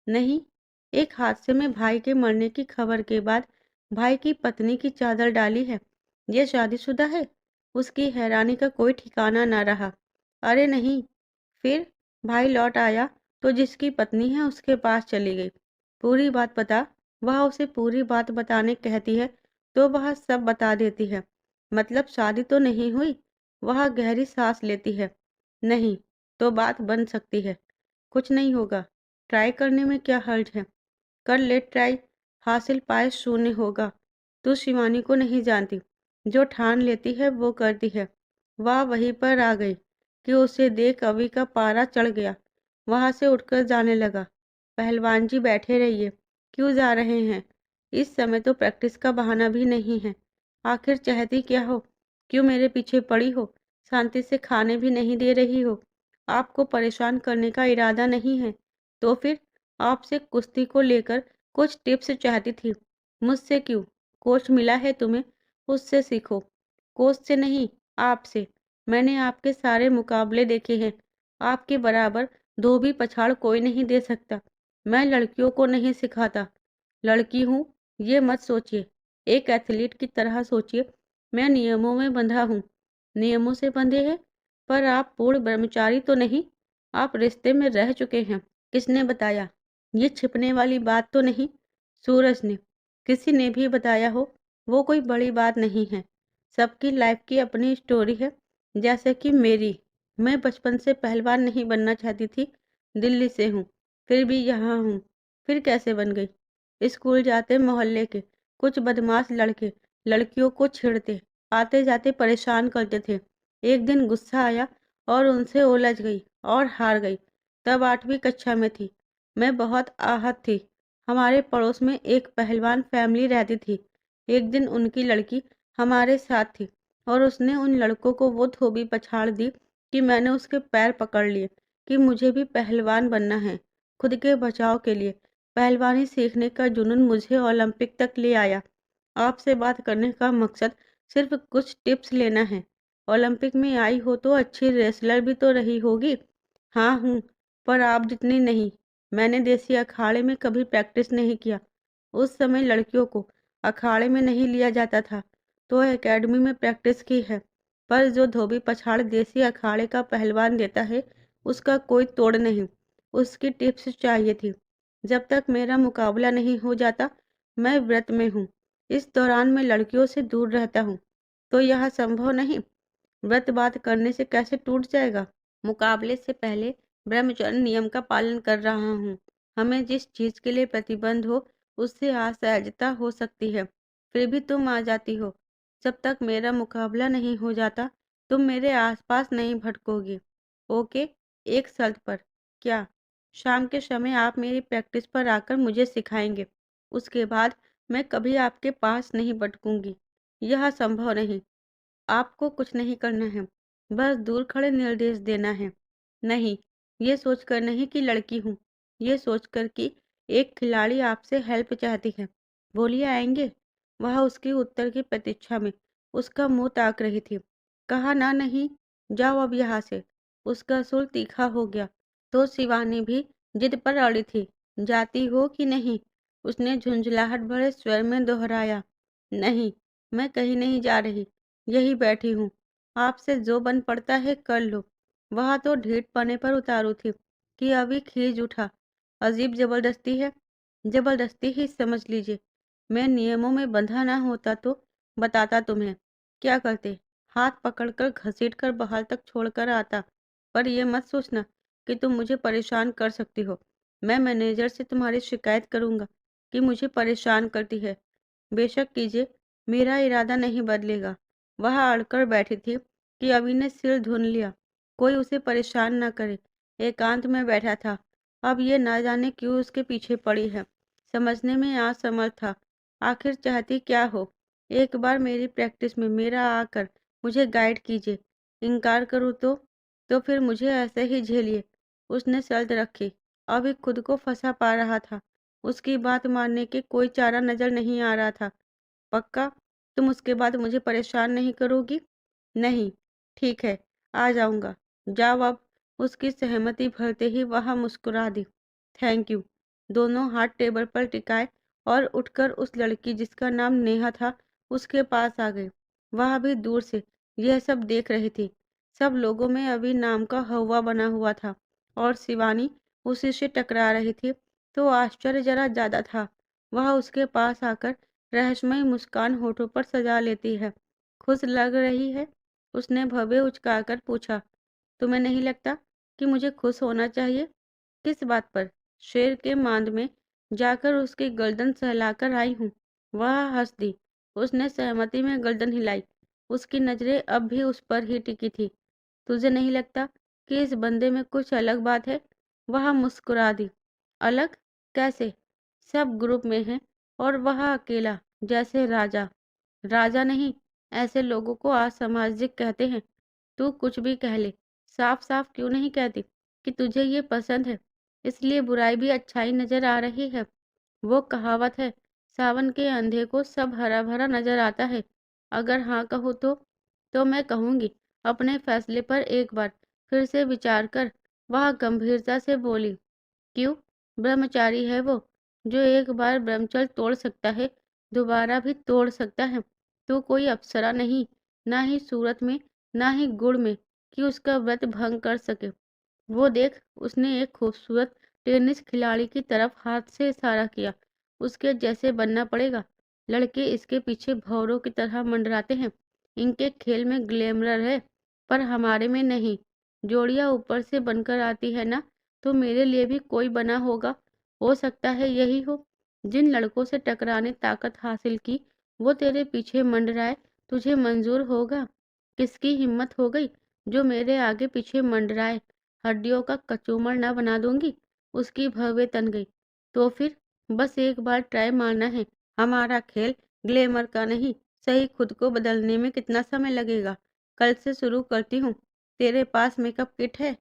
नहीं, एक हादसे में भाई के मरने की खबर के बाद भाई की पत्नी की चादर डाली है। ये शादीशुदा है? उसकी हैरानी का कोई ठिकाना ना रहा। अरे नहीं। फिर भाई लौट आया तो जिसकी पत्नी है उसके पास चली गई। पूरी बात बता। वह उसे पूरी बात बताने कहती है तो वह सब बता देती है। मतलब शादी तो नहीं हुई? वह गहरी सांस लेती है। नहीं, तो बात बन सकती है। कुछ नहीं होगा, ट्राई करने में क्या हर्ज है? कर ले ट्राई, हासिल पाए शून्य होगा। तू शिवानी को नहीं जानती, जो ठान लेती है वो करती है। वह वहीं पर आ गई कि उसे देख अवि का पारा चढ़ गया। वहां से उठकर जाने लगा। पहलवान जी बैठे रहिए। क्यों जा रहे हैं? इस समय तो प्रैक्टिस का बहाना भी नहीं है। आखिर चाहती क्या हो? क्यों मेरे पीछे पड़ी हो? शांति से खाने भी नहीं दे रही हो? आपको परेशान करने का इरादा नहीं है, तो फिर आपसे कुश्ती को लेकर कुछ टिप्स चाहती थी। मुझसे क्यों? कोच मिला है तुम्हें, उससे सीखो। कोच से नहीं, आपसे। मैंने आपके सारे मुकाबले देखे हैं। आपके बराबर धोबी पछाड़ कोई नहीं दे सकता। मैं लड़कियों को नहीं सिखाता। लड़की हूँ, ये मत सोचिए। एक एथलीट की तरह सोचिए। मैं नियमों में बंधा हूँ। नियमों से बंधे हैं? पर आप पूर्ण ब्रह्मचारी तो नहीं? आप रिश्ते में रह चुके हैं। किसने बताया? ये छिपने वाली बात तो नहीं? सूरज ने। किसी ने भी बताया हो, वो कोई बड़ी बात नहीं है। सबकी लाइफ की अपनी स्टोरी है, जैसे कि मेरी। मैं बचपन से पहलवान नहीं बनना चाहती थी। दिल्ली से हूँ, फिर भी यहाँ हूँ। फिर कैसे बन गई? स्कूल जाते मोहल्ले के कुछ बदमाश लड़के लड़कियों को छेड़ते, आते जाते परेशान करते थे। एक दिन गुस्सा आया और उनसे उलझ गई और हार गई। तब 8वीं कक्षा में थी। मैं बहुत आहत थी। हमारे पड़ोस में एक पहलवान फैमिली रहती थी। एक दिन उनकी लड़की हमारे साथ थी और उसने उन लड़कों को वो धोबी पछाड़ दी कि मैंने उसके पैर पकड़ लिए कि मुझे भी पहलवान बनना है। खुद के बचाव के लिए पहलवानी सीखने का जुनून मुझे ओलंपिक तक ले आया। आपसे बात करने का मकसद सिर्फ कुछ टिप्स लेना है। ओलंपिक में आई हो तो अच्छी रेसलर भी तो रही होगी। हाँ हूँ, पर आप जितनी नहीं। मैंने देसी अखाड़े में कभी प्रैक्टिस नहीं किया। उस समय लड़कियों को अखाड़े में नहीं लिया जाता था, तो एकेडमी में प्रैक्टिस की है। पर जो धोबी पछाड़ देसी अखाड़े का पहलवान देता है, उसका कोई तोड़ नहीं। उसकी टिप्स चाहिए थी। जब तक मेरा मुकाबला नहीं हो जाता, मैं व्रत में हूँ। इस दौरान मैं लड़कियों से दूर रहता हूँ। तो यह संभव नहीं। व्रत बात करने से कैसे टूट जाएगा? मुकाबले से पहले ब्रह्मचर्य नियम का पालन कर रहा हूँ। हमें जिस चीज के लिए प्रतिबंध हो, उससे असहजता हो सकती है। फिर भी तुम आ जाती हो। जब तक मेरा मुकाबला नहीं हो जाता, तुम मेरे आसपास नहीं भटकोगी। ओके, एक शर्त पर। क्या? शाम के समय आप मेरी प्रैक्टिस पर आकर मुझे सिखाएंगे। उसके बाद मैं कभी आपके पास नहीं भटकूंगी। यह संभव नहीं। आपको कुछ नहीं करना है, बस दूर खड़े निर्देश देना है। नहीं, ये सोचकर नहीं कि लड़की हूँ, ये सोचकर कि एक खिलाड़ी आपसे हेल्प चाहती है। बोलिए, आएंगे? वह उसके उत्तर की प्रतीक्षा में उसका मुंह ताक रही थी। कहा ना नहीं, जाओ अब यहाँ से। उसका सुर तीखा हो गया। तो शिवानी भी जिद पर अड़ी थी। जाती हो कि नहीं? उसने झुंझलाहट भरे स्वर में दोहराया। नहीं, मैं कहीं नहीं जा रही, यही बैठी हूँ। आपसे जो बन पड़ता है कर लो। वह तो ढीठ पने पर उतारू थी कि अभी खींच उठा। अजीब जबरदस्ती है। जबरदस्ती ही समझ लीजिए। मैं नियमों में बंधा ना होता तो बताता तुम्हें। क्या करते? हाथ पकड़कर घसीटकर बहाल तक छोड़कर आता। पर यह मत सोचना कि तुम मुझे परेशान कर सकती हो। मैं मैनेजर से तुम्हारी शिकायत करूंगा कि मुझे परेशान करती है। बेशक कीजिए, मेरा इरादा नहीं बदलेगा। वह अड़कर बैठी थी कि अभी ने सिर धुन लिया। कोई उसे परेशान न करे। एकांत में बैठा था। अब ये ना जाने क्यों उसके पीछे पड़ी है। समझने में असमर्थ था। आखिर चाहती क्या हो? एक बार मेरी प्रैक्टिस में मेरा आकर मुझे गाइड कीजिए। इनकार करूँ तो फिर मुझे ऐसे ही झेलिए। उसने शर्त रखी। अभी खुद को फंसा पा रहा था। उसकी बात मानने के कोई चारा नजर नहीं आ रहा था। पक्का? तुम उसके बाद मुझे परेशान नहीं करोगी? नहीं। ठीक है, आ जाऊंगा। जाओ अब। उसकी सहमति भरते ही वह मुस्कुरा दी। Thank you. दोनों हाथ टेबल पर टिकाए और उठकर उस लड़की जिसका नाम नेहा था, उसके पास आ गए। वह भी दूर से यह सब देख रही थी। सब लोगों में अभी नाम का हौवा बना हुआ था और शिवानी उसी से टकरा रही थी, तो आश्चर्य जरा ज्यादा था। वह उसके पास आकर रहस्यमय मुस्कान होठों पर सजा लेती है। खुश लग रही है? उसने भवें उचकाकर पूछा। तुम्हें नहीं लगता कि मुझे खुश होना चाहिए? किस बात पर? शेर के मांद में जाकर उसकी गर्दन सहलाकर आई हूँ। वह हंस दी। उसने सहमति में गर्दन हिलाई। उसकी नजरें अब भी उस पर ही टिकी थी। तुझे नहीं लगता कि इस बंदे में कुछ अलग बात है? वह मुस्कुरा दी। अलग? कैसे? सब ग्रुप में हैं और वह अकेला, जैसे राजा। राजा नहीं, ऐसे लोगों को असामाजिक कहते हैं। तू कुछ भी कह ले, साफ साफ क्यों नहीं कहती कि तुझे ये पसंद है, इसलिए बुराई भी अच्छाई नजर आ रही है। वो कहावत है, सावन के अंधे को सब हरा भरा नजर आता है। अगर हाँ कहो तो मैं कहूंगी। अपने फैसले पर एक बार फिर से विचार कर। वह गंभीरता से बोली। क्यों? ब्रह्मचारी है वो, जो एक बार ब्रह्मचर्य तोड़ सकता है, दोबारा भी तोड़ सकता है। तो कोई अप्सरा नहीं, ना ही सूरत में, ना ही गुण में, कि उसका व्रत भंग कर सके। वो देख, उसने एक खूबसूरत टेनिस खिलाड़ी की तरफ हाथ से इशारा किया। उसके जैसे बनना पड़ेगा। लड़के इसके पीछे भौरों की तरह मंडराते हैं। इनके खेल में ग्लैमर है, पर हमारे में नहीं। जोड़ियां ऊपर से बनकर आती है ना, तो मेरे लिए भी कोई बना होगा। हो सकता है यही हो। जिन लड़कों से टकराने ताकत हासिल की, वो तेरे पीछे मंडराए, तुझे मंजूर होगा? किसकी हिम्मत हो गई जो मेरे आगे पीछे मंडराए? हड्डियों का कचूमर न बना दूंगी। उसकी भवें तन गई। तो फिर बस एक बार ट्राई मारना है। हमारा खेल ग्लैमर का नहीं, सही, खुद को बदलने में कितना समय लगेगा? कल से शुरू करती हूँ। तेरे पास मेकअप किट है?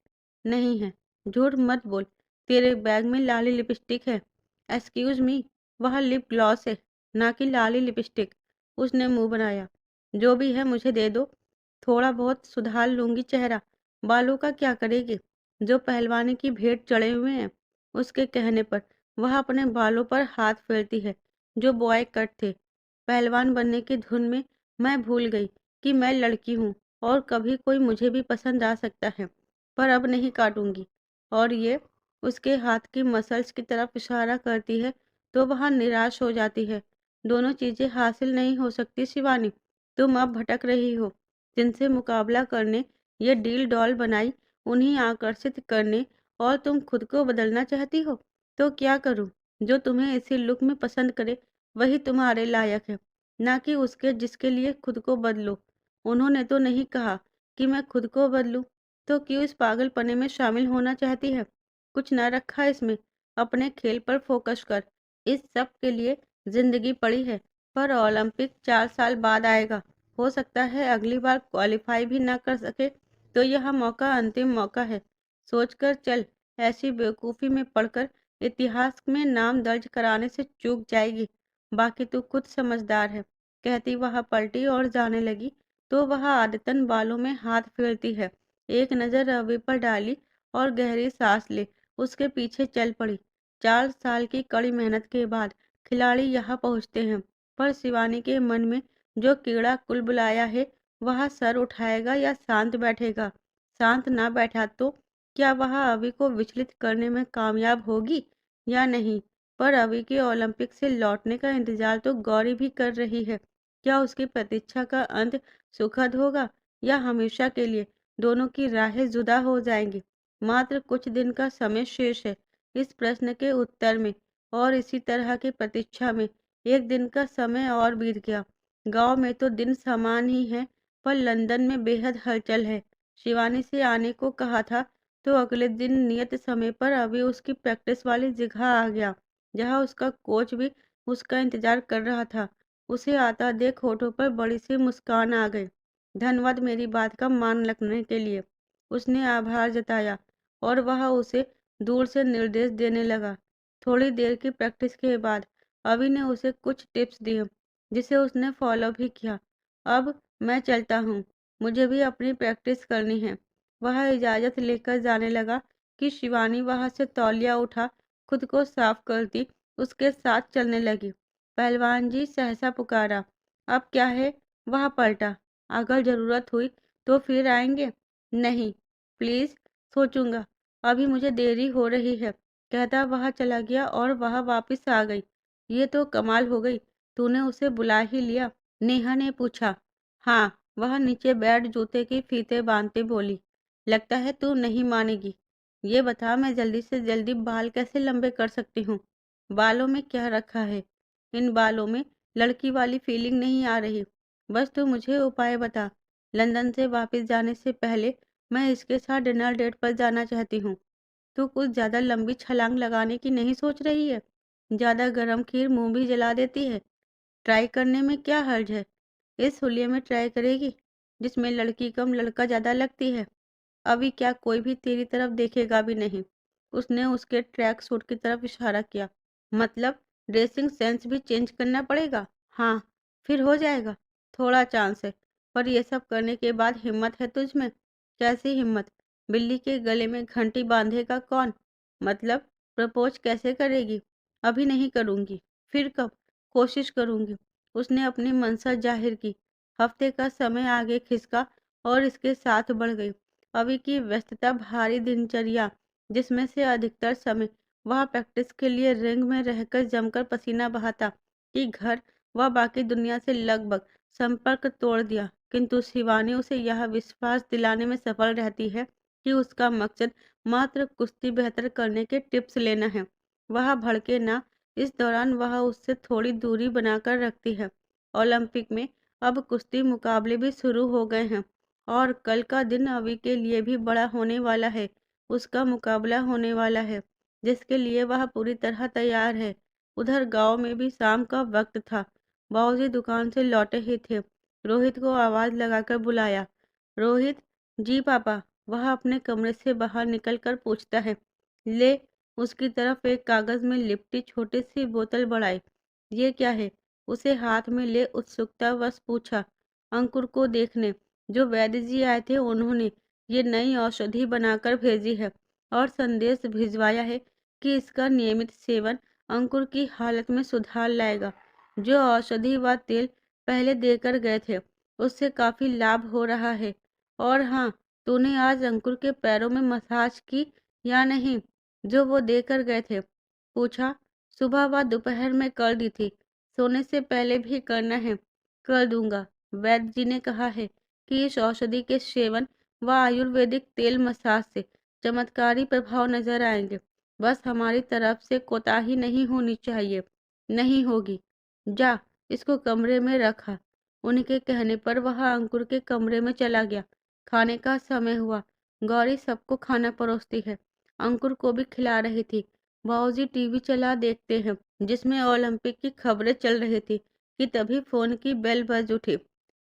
नहीं है। झूठ मत बोल। तेरे बैग में लाली लिपस्टिक है। एक्सक्यूज मी, वह लिप ग्लॉस है, ना कि लाली लिपस्टिक। उसने मुंह बनाया। जो भी है मुझे दे दो। थोड़ा बहुत सुधार लूंगी चेहरा। बालों का क्या करेगी? जो पहलवानी की भेंट चढ़े हुए हैं। उसके कहने पर वह अपने बालों पर हाथ फेरती है जो बॉय कट थे। पहलवान बनने की धुन में मैं भूल गई कि मैं लड़की हूँ और कभी कोई मुझे भी पसंद आ सकता है, पर अब नहीं काटूंगी। और ये उसके हाथ की मसल्स की तरफ इशारा करती है तो वह निराश हो जाती है। दोनों चीजें हासिल नहीं हो सकती शिवानी। तुम अब भटक रही हो। जिनसे मुकाबला करने ये डील डॉल बनाई, उन्हीं आकर्षित करने, और तुम खुद को बदलना चाहती हो। तो क्या करूं? जो तुम्हें इसी लुक में पसंद करे वही तुम्हारे लायक है, ना कि उसके जिसके लिए खुद को बदलो। उन्होंने तो नहीं कहा कि मैं खुद को बदलूं, तो क्यों इस पागलपने में शामिल होना चाहती है? कुछ न रखा इसमें। अपने खेल पर फोकस कर। इस सब के लिए जिंदगी पड़ी है, पर ओलंपिक 4 साल बाद आएगा। हो सकता है अगली बार क्वालिफाई भी ना कर सके, तो यह मौका अंतिम मौका है। सोचकर चल। ऐसी बेवकूफ़ी में पड़कर इतिहास में नाम दर्ज कराने से चूक जाएगी। बाकी तू खुद समझदार है। कहती वह पलटी और जाने लगी, तो वह आदतन बालों में हाथ फेरती है। एक नज़र रवि पर डाली और गहरी सांस ले उसके पीछे चल पड़ी। 4 साल की कड़ी मेहनत के बाद खिलाड़ी यहाँ पहुँचते हैं, पर शिवानी के मन में जो कीड़ा कुलबुलाया है, वह सर उठाएगा या शांत बैठेगा? शांत ना बैठा तो क्या वह अभी को विचलित करने में कामयाब होगी या नहीं? पर अभी के ओलंपिक से लौटने का इंतजार तो गौरी भी कर रही है। क्या उसकी प्रतीक्षा का अंत सुखद होगा या हमेशा के लिए दोनों की राहें जुदा हो जाएंगी? मात्र कुछ दिन का समय शेष है इस प्रश्न के उत्तर में, और इसी तरह की प्रतीक्षा में एक दिन का समय और बीत गया। गांव में तो दिन समान ही है, पर लंदन में बेहद हलचल है। शिवानी से आने को कहा था, तो अगले दिन नियत समय पर अभी उसकी प्रैक्टिस वाली जगह आ गया, जहाँ उसका कोच भी उसका इंतजार कर रहा था। उसे आता देख होठों पर बड़ी सी मुस्कान आ गई। धन्यवाद मेरी बात का मान रखने के लिए। उसने आभार जताया और वह उसे दूर से निर्देश देने लगा। थोड़ी देर की प्रैक्टिस के बाद अभी ने उसे कुछ टिप्स दिए, जिसे उसने फॉलो भी किया। अब मैं चलता हूँ, मुझे भी अपनी प्रैक्टिस करनी है। वह इजाज़त लेकर जाने लगा कि शिवानी वहाँ से तौलिया उठा खुद को साफ करती उसके साथ चलने लगी। पहलवान जी सहसा पुकारा। अब क्या है? वह पलटा। अगर जरूरत हुई तो फिर आएंगे? नहीं, प्लीज, सोचूंगा। अभी मुझे देरी हो रही है। कहता वह चला गया और वह वापस आ गई। ये तो कमाल हो गई। तूने उसे बुला ही लिया? नेहा ने पूछा। हाँ, वह नीचे बैठ जूते की फीते बांधते बोली। लगता है तू नहीं मानेगी। ये बता, मैं जल्दी से जल्दी बाल कैसे लंबे कर सकती हूँ? बालों में क्या रखा है? इन बालों में लड़की वाली फीलिंग नहीं आ रही। बस तू मुझे उपाय बता। लंदन से वापस जाने से पहले मैं इसके साथ डिनर डेट पर जाना चाहती हूँ। तू कुछ ज्यादा लंबी छलांग लगाने की नहीं सोच रही है? ज्यादा गरम खीर मुंह भी जला देती है। ट्राई करने में क्या हर्ज है? इस हुलिये में ट्राई करेगी जिसमें लड़की कम लड़का ज्यादा लगती है? अभी क्या कोई भी तेरी तरफ देखेगा भी नहीं। उसने उसके ट्रैक सूट की तरफ इशारा किया। मतलब ड्रेसिंग सेंस भी चेंज करना पड़ेगा? हाँ, फिर हो जाएगा। थोड़ा चांस है, पर ये सब करने के बाद हिम्मत है तुझ में? कैसी हिम्मत? बिल्ली के गले में घंटी बांधेगा कौन? मतलब प्रपोज कैसे करेगी? अभी नहीं करूंगी। फिर कब? कोशिश करूंगी। उसने अपनी मंशा जाहिर की। हफ्ते का समय आगे खिसका और इसके साथ बढ़ गई अभी की व्यस्तता भारी दिनचर्या, जिसमें से अधिकतर समय वह प्रैक्टिस के लिए रिंग में रहकर जमकर पसीना बहाता, कि घर व बाकी दुनिया से लगभग संपर्क तोड़ दिया। किंतु शिवानी उसे यह विश्वास दिलाने में सफल रहती है कि उसका मकसद मात्र कुश्ती बेहतर करने के टिप्स लेना है। वह भड़के ना। इस दौरान वह उससे थोड़ी दूरी बनाकर रखती है। ओलंपिक में अब कुश्ती मुकाबले भी शुरू हो गए हैं, और कल का दिन अभी के लिए भी बड़ा होने वाला है। उसका मुकाबला होने वाला है, जिसके लिए वह पूरी तरह तैयार है। उधर गांव में भी शाम का वक्त था। बाबूजी दुकान से लौटे ही थे। रोहित को आवाज लगाकर बुलाया। रोहित। जी पापा। वह अपने कमरे से बाहर निकलकर पूछता है। ले। उसकी तरफ एक कागज में लिपटी छोटी सी बोतल बढ़ाई। ये क्या है? उसे हाथ में ले उत्सुकतावश पूछा। अंकुर को देखने। जो वैद्य जी आए थे उन्होंने ये नई औषधि बनाकर भेजी है और संदेश भिजवाया है कि इसका नियमित सेवन अंकुर की हालत में सुधार लाएगा। जो औषधि व तेल पहले देकर गए थे उससे काफी लाभ हो रहा है। और हाँ, तूने आज अंकुर के पैरों में मसाज की या नहीं, जो वो देकर गए थे? पूछा। सुबह व दोपहर में कर दी थी। सोने से पहले भी करना है। कर दूंगा। वैद्य जी ने कहा है कि इस औषधि के सेवन व आयुर्वेदिक तेल मसाज से चमत्कारी प्रभाव नजर आएंगे। बस हमारी तरफ से कोताही नहीं होनी चाहिए। नहीं होगी। जा। इसको कमरे में रखा। उनके कहने पर वह अंकुर के कमरे में चला गया। खाने का समय हुआ। गौरी सबको खाना परोसती है। अंकुर को भी खिला रही थी। बाबूजी टीवी चला देखते हैं जिसमें ओलंपिक की खबरें चल रही थी कि तभी फोन की बेल बज उठी।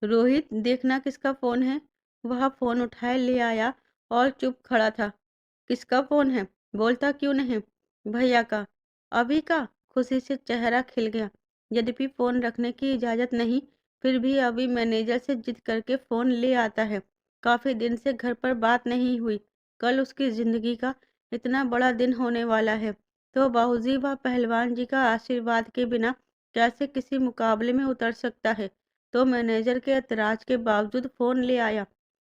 रोहित, देखना किसका फोन है। वह फोन उठाए ले आया और चुप खड़ा था। किसका फोन है? बोलता क्यों नहीं? भैया का। अभी का? खुशी से चेहरा खिल गया। यद्यपि फोन रखने की इजाजत नहीं, फिर भी अभी मैनेजर से जिद करके फोन ले आता है। काफी दिन से घर पर बात नहीं हुई। कल उसकी जिंदगी का इतना बड़ा दिन होने वाला है, तो बाबूजी व पहलवान जी का आशीर्वाद के बिना कैसे किसी मुकाबले में उतर सकता है। तो मैनेजर के ऐतराज के बावजूद फोन ले आया।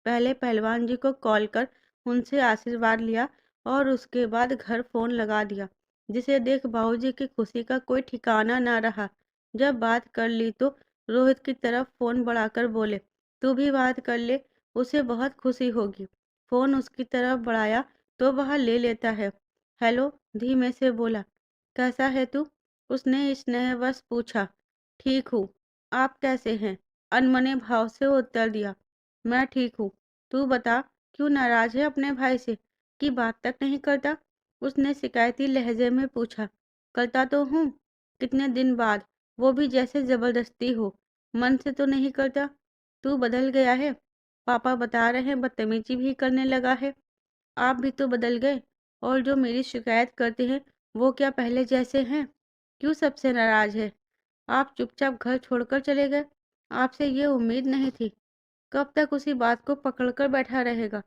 पहले पहलवान जी को कॉल कर उनसे आशीर्वाद लिया और उसके बाद घर फोन लगा दिया, जिसे देख बाबूजी की खुशी का कोई ठिकाना ना रहा। जब बात कर ली तो रोहित की तरफ फोन बढ़ाकर बोले, तू भी बात कर ले, उसे बहुत खुशी होगी। फोन उसकी तरफ बढ़ाया तो वह ले लेता है। हेलो, धीमे से बोला। कैसा है तू? उसने स्नेहवश पूछा। ठीक हूँ। आप कैसे हैं? अनमने भाव से उत्तर दिया। मैं ठीक हूँ। तू बता, क्यों नाराज है अपने भाई से कि बात तक नहीं करता? उसने शिकायती लहजे में पूछा। करता तो हूँ। कितने दिन बाद, वो भी जैसे जबरदस्ती हो। मन से तो नहीं करता। तू बदल गया है। पापा बता रहे हैं बदतमीजी भी करने लगा है। आप भी तो बदल गए। और जो मेरी शिकायत करते हैं वो क्या पहले जैसे हैं? क्यों सबसे नाराज है? आप चुपचाप घर छोड़कर चले गए। आपसे ये उम्मीद नहीं थी। कब तक उसी बात को पकड़कर बैठा रहेगा?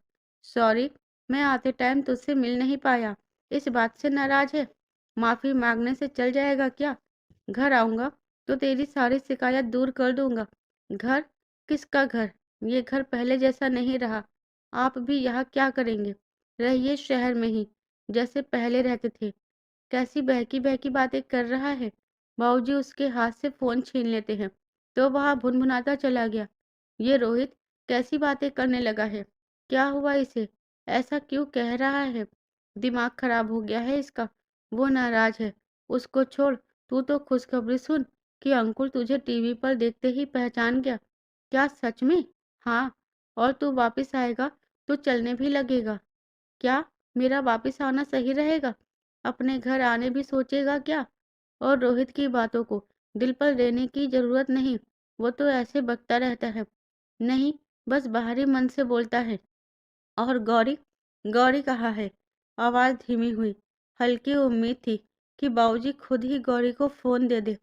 सॉरी, मैं आते टाइम तुझसे मिल नहीं पाया। इस बात से नाराज है? माफी मांगने से चल जाएगा क्या? घर आऊंगा तो तेरी सारी शिकायत दूर कर दूंगा। घर? किसका घर? ये घर पहले जैसा नहीं रहा। आप भी यहाँ क्या करेंगे? रहिए शहर में ही, जैसे पहले रहते थे। कैसी बहकी बहकी बातें कर रहा है। बाबूजी उसके हाथ से फोन छीन लेते हैं तो वह भुनभुनाता चला गया। ये रोहित कैसी बातें करने लगा है? क्या हुआ इसे? ऐसा क्यों कह रहा है? दिमाग खराब हो गया है इसका। वो नाराज है। उसको छोड़। तू तो खुशखबरी सुन कि अंकुर तुझे टीवी पर देखते ही पहचान गया। क्या सच में? हाँ। और तू वापस आएगा तो चलने भी लगेगा। क्या? मेरा वापस आना सही रहेगा? अपने घर आने भी सोचेगा क्या? और रोहित की बातों को दिल पर लेने की जरूरत नहीं। वो तो ऐसे बकता रहता है। नहीं, बस बाहरी मन से बोलता है। और गौरी? गौरी कहाँ है? आवाज धीमी हुई। हल्की उम्मीद थी कि बाबूजी खुद ही गौरी को फोन दे दे।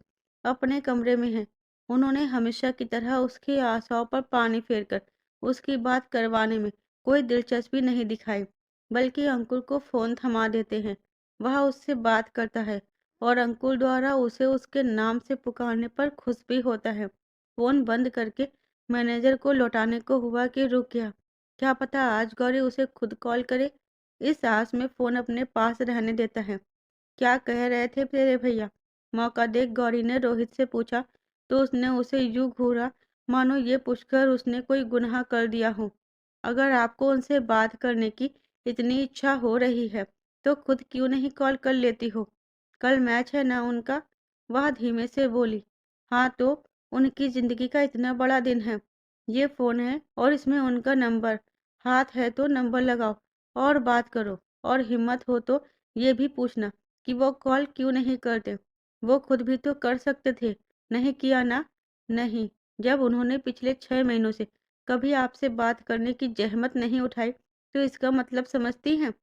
अपने कमरे में है। उन्होंने हमेशा की तरह उसकी आशाओं पर पानी फेरकर उसकी बात करवाने में कोई दिलचस्पी नहीं दिखाई, बल्कि अंकुर को फोन थमा देते हैं। वह उससे बात करता है और अंकुर द्वारा उसे उसके नाम से पुकारने पर खुश भी होता है। फोन बंद करके मैनेजर को लौटाने को हुआ कि रुक गया। क्या पता आज गौरी उसे खुद कॉल करे। इस आस में फोन अपने पास रहने देता है। क्या कह रहे थे तेरे भैया? मौका देख गौरी ने रोहित से पूछा तो उसने उसे यूं घूरा मानो ये पूछकर उसने कोई गुनाह कर दिया हो। अगर आपको उनसे बात करने की इतनी इच्छा हो रही है तो खुद क्यों नहीं कॉल कर लेती हो? कल मैच है ना उनका? वह धीमे से बोली। हाँ तो? उनकी जिंदगी का इतना बड़ा दिन है। ये फोन है और इसमें उनका नंबर। हाथ है तो नंबर लगाओ और बात करो। और हिम्मत हो तो ये भी पूछना कि वो कॉल क्यों नहीं करते। वो खुद भी तो कर सकते थे। नहीं किया ना? नहीं, जब उन्होंने पिछले 6 महीनों से कभी आपसे बात करने की ज़हमत नहीं उठाई, तो इसका मतलब समझती हैं?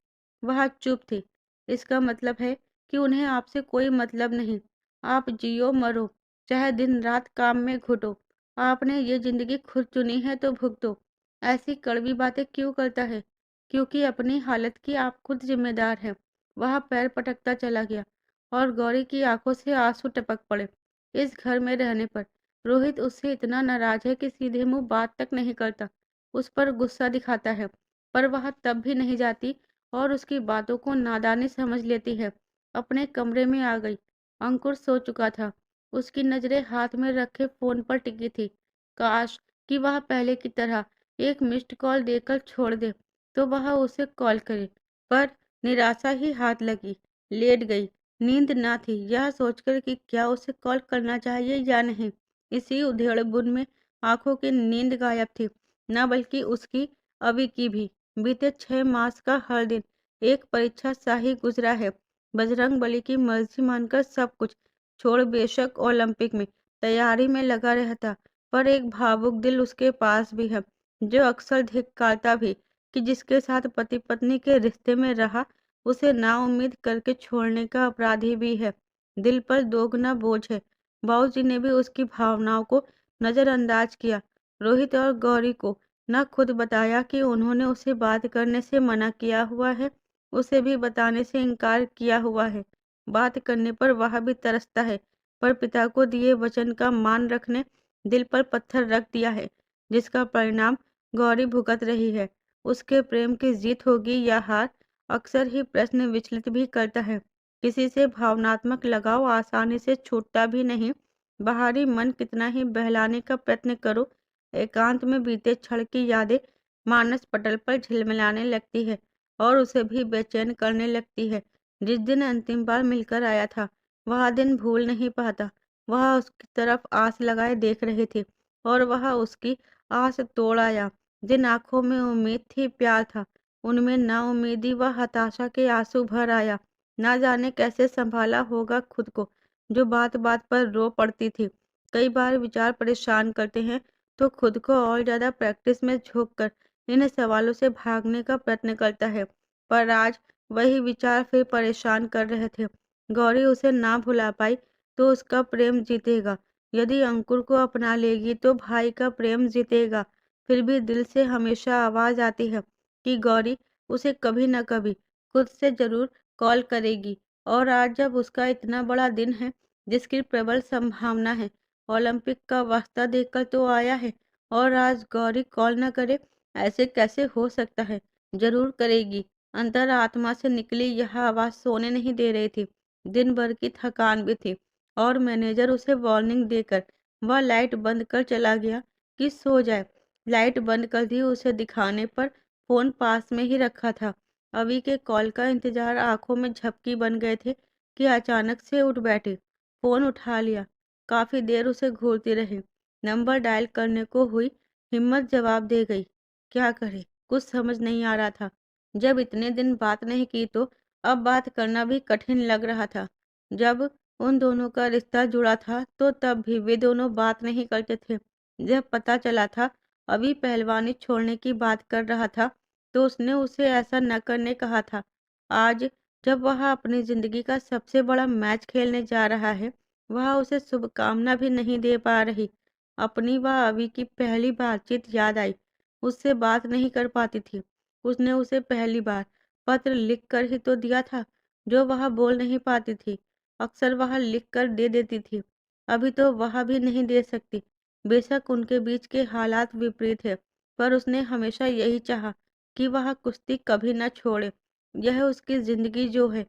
वह चुप थी। इसका मतलब है कि उन्हें आपसे कोई मतलब नहीं। आप जियो मरो, चाहे दिन-रात काम में घुटो। आपने ये ज़िंदगी खुद चुनी है तो भुगतो। ऐसी कड़वी बातें क्यों करता है? क्योंकि अपनी हालत की आप खुद ज़िम्मेदार हैं। वह पैर पटकता चला गया और गौरी की आँखों से आँसू टपक पड़े। इस घर में रहने पर रोहित उससे इतना नाराज है कि सीधे मुंह बात तक नहीं करता। उस पर गुस्सा दिखाता है, पर वह तब भी नहीं जाती और उसकी बातों को नादानी समझ लेती है। अपने कमरे में आ गई। अंकुर सो चुका था। उसकी नजरें हाथ में रखे फोन पर टिकी थी। काश कि वह पहले की तरह एक मिस्ड कॉल देकर छोड़ दे, तो वह उसे कॉल करे। पर निराशा ही हाथ लगी। लेट गई। नींद ना थी, यह सोचकर कि क्या उसे कॉल करना चाहिए या नहीं। इसी उधेड़-बुन में आंखों की नींद गायब थी, न बल्कि उसकी, अभी की भी। बीते 6 मास का हर दिन एक परीक्षा सा ही गुजरा है। बजरंगबली की मर्जी मानकर सब कुछ छोड़ बेशक ओलंपिक में तैयारी में लगा रहता, पर एक भावुक दिल उसके पास भी है, जो अक्सर धिक्कारता भी कि जिसके साथ पति पत्नी के रिश्ते में रहा, उसे नाउम्मीद करके छोड़ने का अपराधी भी है। दिल पर दोगुना बोझ है। बाबूजी ने भी उसकी भावनाओं को नजरअंदाज किया। रोहित और गौरी को न खुद बताया कि उन्होंने उसे बात करने से मना किया हुआ है, उसे भी बताने से इनकार किया हुआ है। बात करने पर वह भी तरसता है, पर पिता को दिए वचन का मान रखने दिल पर पत्थर रख दिया है, जिसका परिणाम गौरी भुगत रही है। उसके प्रेम की जीत होगी या हार, अक्सर ही प्रश्न विचलित भी करता है। किसी से भावनात्मक लगाव आसानी से छूटता भी नहीं। बाहरी मन कितना ही बहलाने का प्रयत्न करो, एकांत में बीते क्षण की यादें मानस पटल पर झिलमिलाने लगती है और उसे भी बेचैन करने लगती है। जिस दिन अंतिम बार मिलकर आया था, वह दिन भूल नहीं पाता। वह उसकी तरफ आस लगाए देख रहे थे और वह उसकी आस तोड़ आया। जिन आंखों में उम्मीद थी, प्यार था, उनमें नाउम्मीदी व हताशा के आंसू भर आया। ना जाने कैसे संभाला होगा खुद को, जो बात बात पर रो पड़ती थी। कई बार विचार परेशान करते हैं, तो खुद को और ज्यादा प्रैक्टिस में झोंक कर इन सवालों से भागने का प्रयत्न करता है। पर आज वही विचार फिर परेशान कर रहे थे। गौरी उसे ना भुला पाई तो उसका प्रेम जीतेगा। यदि अंकुर को अपना लेगी तो भाई का प्रेम जीतेगा। फिर भी दिल से हमेशा आवाज आती है कि गौरी उसे कभी न कभी खुद से जरूर कॉल करेगी। और आज जब उसका इतना बड़ा दिन है, जिसकी प्रबल संभावना है, ओलंपिक का वास्ता देकर तो आया है, और आज गौरी कॉल न करे, ऐसे कैसे हो सकता है? जरूर करेगी। अंतरात्मा से निकली यह आवाज सोने नहीं दे रही थी। दिन भर की थकान भी थी और मैनेजर उसे वार्निंग देकर वह लाइट बंद कर चला गया कि सो जाए। लाइट बंद कर दी उसे दिखाने पर फोन पास में ही रखा था। अभी के कॉल का इंतजार आंखों में झपकी बन गए थे कि अचानक से उठ बैठे। फोन उठा लिया। काफी देर उसे घूरती रही। नंबर डायल करने को हुई, हिम्मत जवाब दे गई। क्या करे, कुछ समझ नहीं आ रहा था। जब इतने दिन बात नहीं की तो अब बात करना भी कठिन लग रहा था। जब उन दोनों का रिश्ता जुड़ा था तो तब भी वे दोनों बात नहीं करते थे। जब पता चला था अभी पहलवानी छोड़ने की बात कर रहा था, तो उसने उसे ऐसा न करने कहा था। आज जब वह अपनी जिंदगी का सबसे बड़ा मैच खेलने जा रहा है, वह उसे शुभकामना भी नहीं दे पा रही। अपनी व अभी की पहली बातचीत याद आई। उससे बात नहीं कर पाती थी। उसने उसे पहली बार पत्र लिख कर ही तो दिया था, जो वह बोल नहीं पाती थी। अक्सर वह लिख कर दे देती थी। अभी तो वह भी नहीं दे सकती। बेशक उनके बीच के हालात विपरीत है, पर उसने हमेशा यही चाहा कि वह कुश्ती कभी न छोड़े। यह उसकी जिंदगी जो है।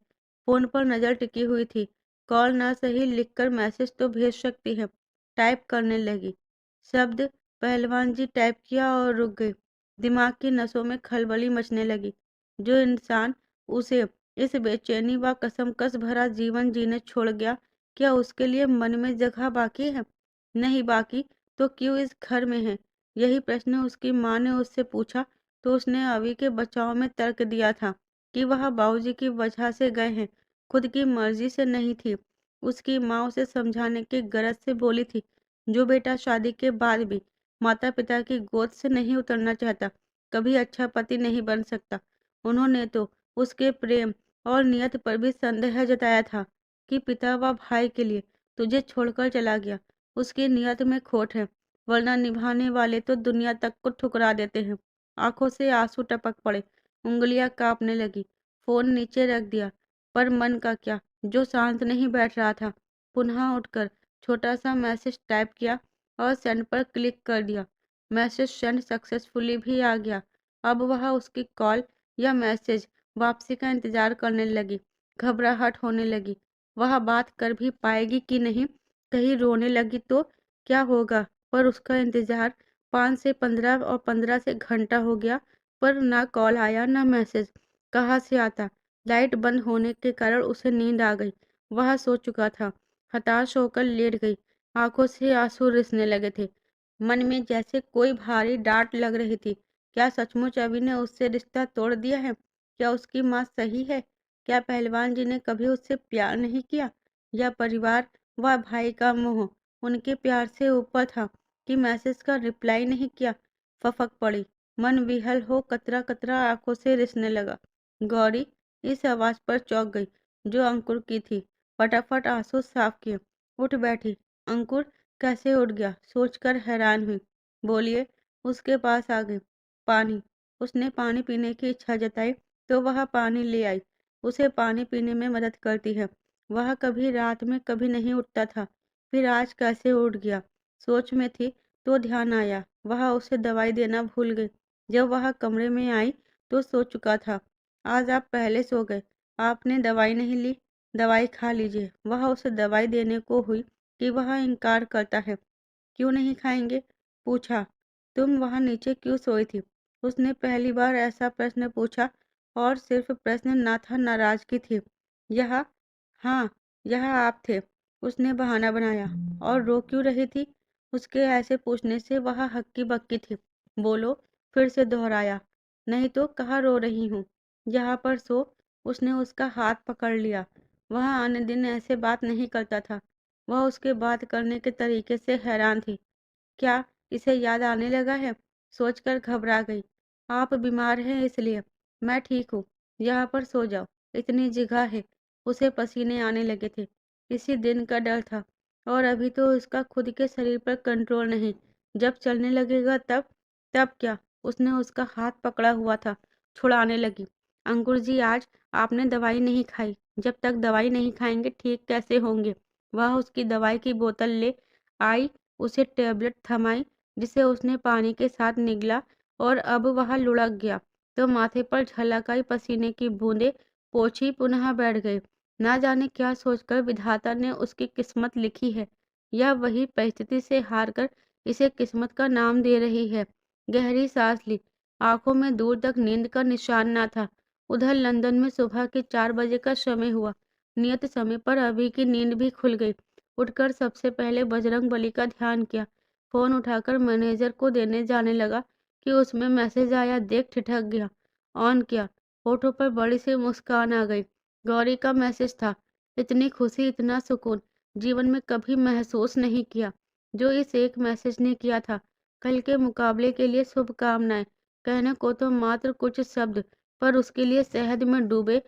फोन पर नजर टिकी हुई थी। कॉल ना सही, लिखकर मैसेज तो भेज सकती है। टाइप करने लगी। शब्द पहलवान जी टाइप किया और रुक गई। दिमाग की नसों में खलबली मचने लगी। जो इंसान उसे इस बेचैनी व कसमकस भरा जीवन जीने छोड़ गया, क्या उसके लिए मन में जगह बाकी है? नहीं बाकी तो क्यों इस घर में है? यही प्रश्न उसकी माँ ने उससे पूछा तो उसने अभी के बचाव में तर्क दिया था कि वह बाबूजी की वजह से गए हैं, खुद की मर्जी से नहीं थी। उसकी माँ उसे समझाने की गरज से बोली थी, जो बेटा शादी के बाद भी माता पिता की गोद से नहीं उतरना चाहता, कभी अच्छा पति नहीं बन सकता। उन्होंने तो उसके प्रेम और नियत पर भी संदेह जताया था कि पिता व भाई के लिए तुझे छोड़कर चला गया। उसकी नियत में खोट है, वरना निभाने वाले तो दुनिया तक को ठुकरा देते हैं। आंखों से आंसू टपक पड़े, उंगलियां कांपने लगी। फोन नीचे रख दिया, पर मन का क्या, जो शांत नहीं बैठ रहा था। पुनः उठकर छोटा सा मैसेज टाइप किया और सेंड पर क्लिक कर दिया। मैसेज सेंड सक्सेसफुली भी आ गया। अब वह उसकी कॉल या मैसेज वापसी का इंतजार करने लगी। घबराहट होने लगी, वह बात कर भी पाएगी कि नहीं, कहीं रोने लगी तो क्या होगा। पर उसका इंतजार 5 से 15 और 15 से घंटा हो गया, पर ना कॉल आया ना मैसेज। कहाँ से आता। लाइट बंद होने के कारण उसे नींद आ गई। वह सो चुका था। हताश होकर लेट गई। आंखों से आंसू रिसने लगे थे। मन में जैसे कोई भारी डांट लग रही थी। क्या सचमुच अभी ने उससे रिश्ता तोड़ दिया है? क्या उसकी माँ सही है? क्या पहलवान जी ने कभी उससे प्यार नहीं किया? या परिवार व भाई का मोह उनके प्यार से ऊपर था कि मैसेज का रिप्लाई नहीं किया? फफक पड़ी। मन विहल हो कतरा कतरा आंखों से रिसने लगा। गौरी इस आवाज पर चौंक गई, जो अंकुर की थी। फटाफट आंसू साफ किए, उठ बैठी। अंकुर कैसे उठ गया, सोचकर हैरान हुई। बोलिए। उसके पास आ गई। पानी। उसने पानी पीने की इच्छा जताई तो वह पानी ले आई। उसे पानी पीने में मदद करती है। वह कभी रात में कभी नहीं उठता था, फिर आज कैसे उठ गया। सोच में थी तो ध्यान आया, वह उसे दवाई देना भूल गई। जब वह कमरे में आई तो सो चुका था। आज आप पहले सो गए, आपने दवाई नहीं ली। दवाई खा लीजिए। वह उसे दवाई देने को हुई कि वह इनकार करता है। क्यों नहीं खाएंगे? पूछा। तुम वहां नीचे क्यों सोई थी? उसने पहली बार ऐसा प्रश्न पूछा, और सिर्फ प्रश्न ना था, नाराजगी थी। यह हाँ, यह आप थे। उसने बहाना बनाया। और रो क्यों रही थी? उसके ऐसे पूछने से वह हक्की बक्की थी। बोलो। फिर से दोहराया। नहीं तो कहाँ रो रही हूँ? यहाँ पर सो। उसने उसका हाथ पकड़ लिया। वह अन्य दिन ऐसे बात नहीं करता था। वह उसके बात करने के तरीके से हैरान थी। क्या इसे याद आने लगा है? सोचकर घबरा गई। आप बीमार हैं इसलिए। मैं ठीक हूँ। यहाँ पर सो जाओ, इतनी जगह है। उसे पसीने आने लगे थे। इसी दिन का डर था। और अभी तो उसका खुद के शरीर पर कंट्रोल नहीं। जब चलने लगेगा तब। तब क्या? उसने उसका हाथ पकड़ा हुआ था। छुड़ाने लगी। अंकुर जी, आज आपने दवाई नहीं खाई। जब तक दवाई नहीं खाएंगे ठीक कैसे होंगे? वह उसकी दवाई की बोतल ले आई, उसे टेबलेट थमाई, जिसे उसने पानी के साथ निगला। और अब वह लुढ़क गया तो माथे पर झलक आई पसीने की बूंदें पोंछी पुनः बैठ गए। ना जाने क्या सोचकर विधाता ने उसकी किस्मत लिखी है, या वही परिस्थिति से हार कर इसे किस्मत का नाम दे रही है। गहरी सांस ली। आंखों में दूर तक नींद का निशान ना था। उधर लंदन में सुबह के 4 बजे का समय हुआ। नियत समय पर अभी की नींद भी खुल गई। उठकर सबसे पहले बजरंग बली का ध्यान किया। फोन उठाकर मैनेजर को देने जाने लगा कि उसमें मैसेज आया देख ठिठक गया। ऑन किया। होठों पर बड़ी सी मुस्कान आ गई। गौरी का मैसेज था। इतनी खुशी, इतना सुकून जीवन में कभी महसूस नहीं किया जो इस एक मैसेज ने किया था। कल के मुकाबले के लिए शुभकामनाएं। कहने को तो मात्र कुछ शब्द, पर उसके लिए शहद में डूबे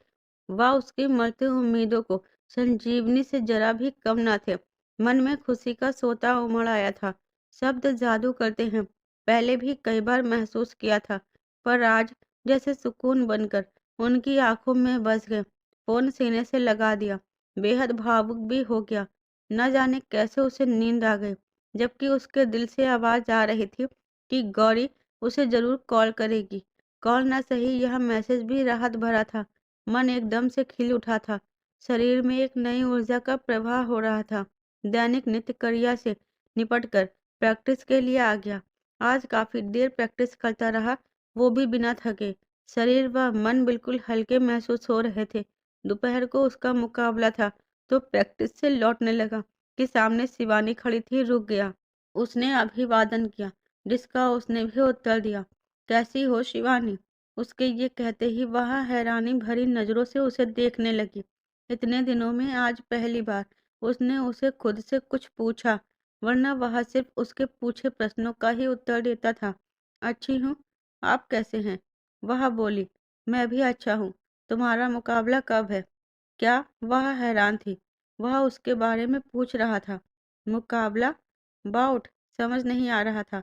व उसकी मरती उम्मीदों को संजीवनी से जरा भी कम न थे। मन में खुशी का सोता उमड़ आया था। शब्द जादू करते हैं, पहले भी कई बार महसूस किया था, पर आज जैसे सुकून बनकर उनकी आंखों में बस गए। फोन सीने से लगा दिया। बेहद भावुक भी हो गया। न जाने कैसे उसे नींद आ गई, जबकि उसके दिल से आवाज आ रही थी कि गौरी उसे जरूर कॉल करेगी। कॉल न सही, यह मैसेज भी राहत भरा था। मन एकदम से खिल उठा था। शरीर में एक नई ऊर्जा का प्रवाह हो रहा था। दैनिक नित्यक्रिया से निपटकर प्रैक्टिस के लिए आ गया। आज काफी देर प्रैक्टिस करता रहा, वो भी बिना थके। शरीर व मन बिल्कुल हल्के महसूस हो रहे थे। दोपहर को उसका मुकाबला था, तो प्रैक्टिस से लौटने लगा कि सामने शिवानी खड़ी थी। रुक गया। उसने अभिवादन किया, जिसका उसने भी उत्तर दिया। कैसी हो शिवानी? उसके ये कहते ही वह हैरानी भरी नजरों से उसे देखने लगी। इतने दिनों में आज पहली बार उसने उसे खुद से कुछ पूछा। वरना वह सिर्फ उसके पूछे प्रश्नों का ही उत्तर देता था। अच्छी हूँ, आप कैसे हैं? वह बोली, मैं भी अच्छा हूँ। तुम्हारा मुकाबला कब है? क्या? वह हैरान थी। वह उसके बारे में पूछ रहा था। मुकाबला? बाउट? समझ नहीं आ रहा था।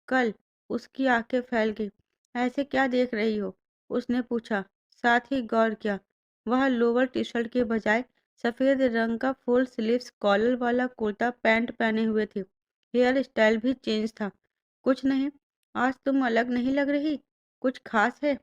कल? उसकी आंखें फैल गई। ऐसे क्या देख रही हो? उसने पूछा, साथ ही गौर किया। वह लोअर टी शर्ट के बजाय सफेद रंग का फुल स्लीव्स कॉलर वाला कुर्ता पैंट पहने हुए थी। हेयर स्टाइल भी चेंज था। कुछ नहीं, आज तुम अलग नहीं लग रही। कुछ खास है?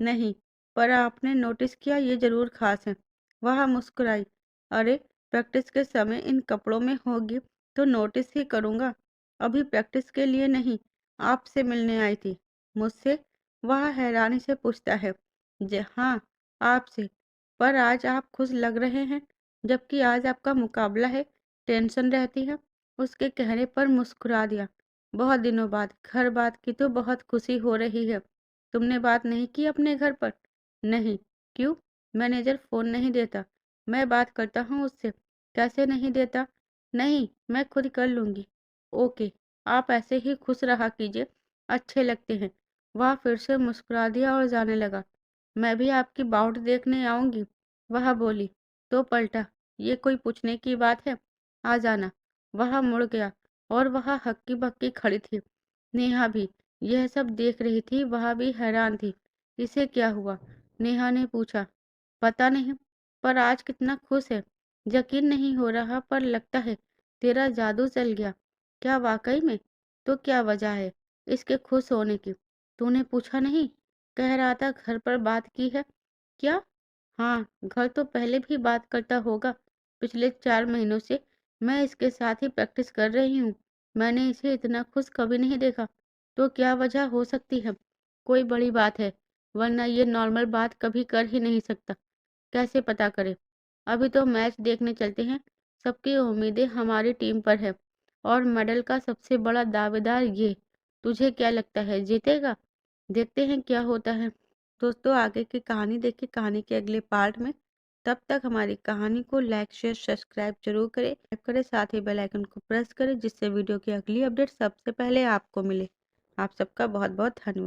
नहीं, पर आपने नोटिस किया ये जरूर खास है। वह मुस्कुराई। अरे, प्रैक्टिस के समय इन कपड़ों में होगी तो नोटिस ही करूंगा। अभी प्रैक्टिस के लिए नहीं, आपसे मिलने आई थी। मुझसे? वह हैरानी से पूछता है। जी हाँ, आपसे। पर आज आप खुश लग रहे हैं, जबकि आज आपका मुकाबला है। टेंशन रहती है? उसके कहने पर मुस्कुरा दिया। बहुत दिनों बाद घर बात की तो बहुत खुशी हो रही है। तुमने बात नहीं की अपने घर पर? नहीं। क्यों? मैनेजर फोन नहीं देता। मैं बात करता हूँ उससे। कैसे नहीं देता? नहीं, मैं खुद कर लूंगी। ओके, आप ऐसे ही खुश रहा कीजिए, अच्छे लगते हैं। वह फिर से मुस्कुरा दिया और जाने लगा। मैं भी आपकी बाउट देखने आऊंगी, वह बोली। तो पलटा, ये कोई पूछने की बात है? आ जाना। वह मुड़ गया और वह हक्की बक्की खड़ी थी। नेहा भी यह सब देख रही थी, वह भी हैरान थी। इसे क्या हुआ? नेहा ने पूछा। पता नहीं, पर आज कितना खुश है। यकीन नहीं हो रहा, पर लगता है तेरा जादू चल गया। क्या वाकई में? तो क्या वजह है इसके खुश होने की? तूने पूछा नहीं? कह रहा था घर पर बात की है। क्या? हाँ, घर तो पहले भी बात करता होगा। पिछले 4 महीनों से मैं इसके साथ ही प्रैक्टिस कर रही हूँ। मैंने इसे इतना खुश कभी नहीं देखा। तो क्या वजह हो सकती है? कोई बड़ी बात है, वरना ये नॉर्मल बात कभी कर ही नहीं सकता। कैसे पता करें? अभी तो मैच देखने चलते हैं। सबकी उम्मीदें हमारी टीम पर है और मेडल का सबसे बड़ा दावेदार ये। तुझे क्या लगता है, जीतेगा? देखते हैं क्या होता है। दोस्तों, आगे की कहानी देखिए कहानी के अगले पार्ट में। तब तक हमारी कहानी को लाइक शेयर सब्सक्राइब जरूर करें, साथ ही बेल आइकन को प्रेस करें जिससे वीडियो की अगली अपडेट सबसे पहले आपको मिले। आप सबका बहुत बहुत धन्यवाद।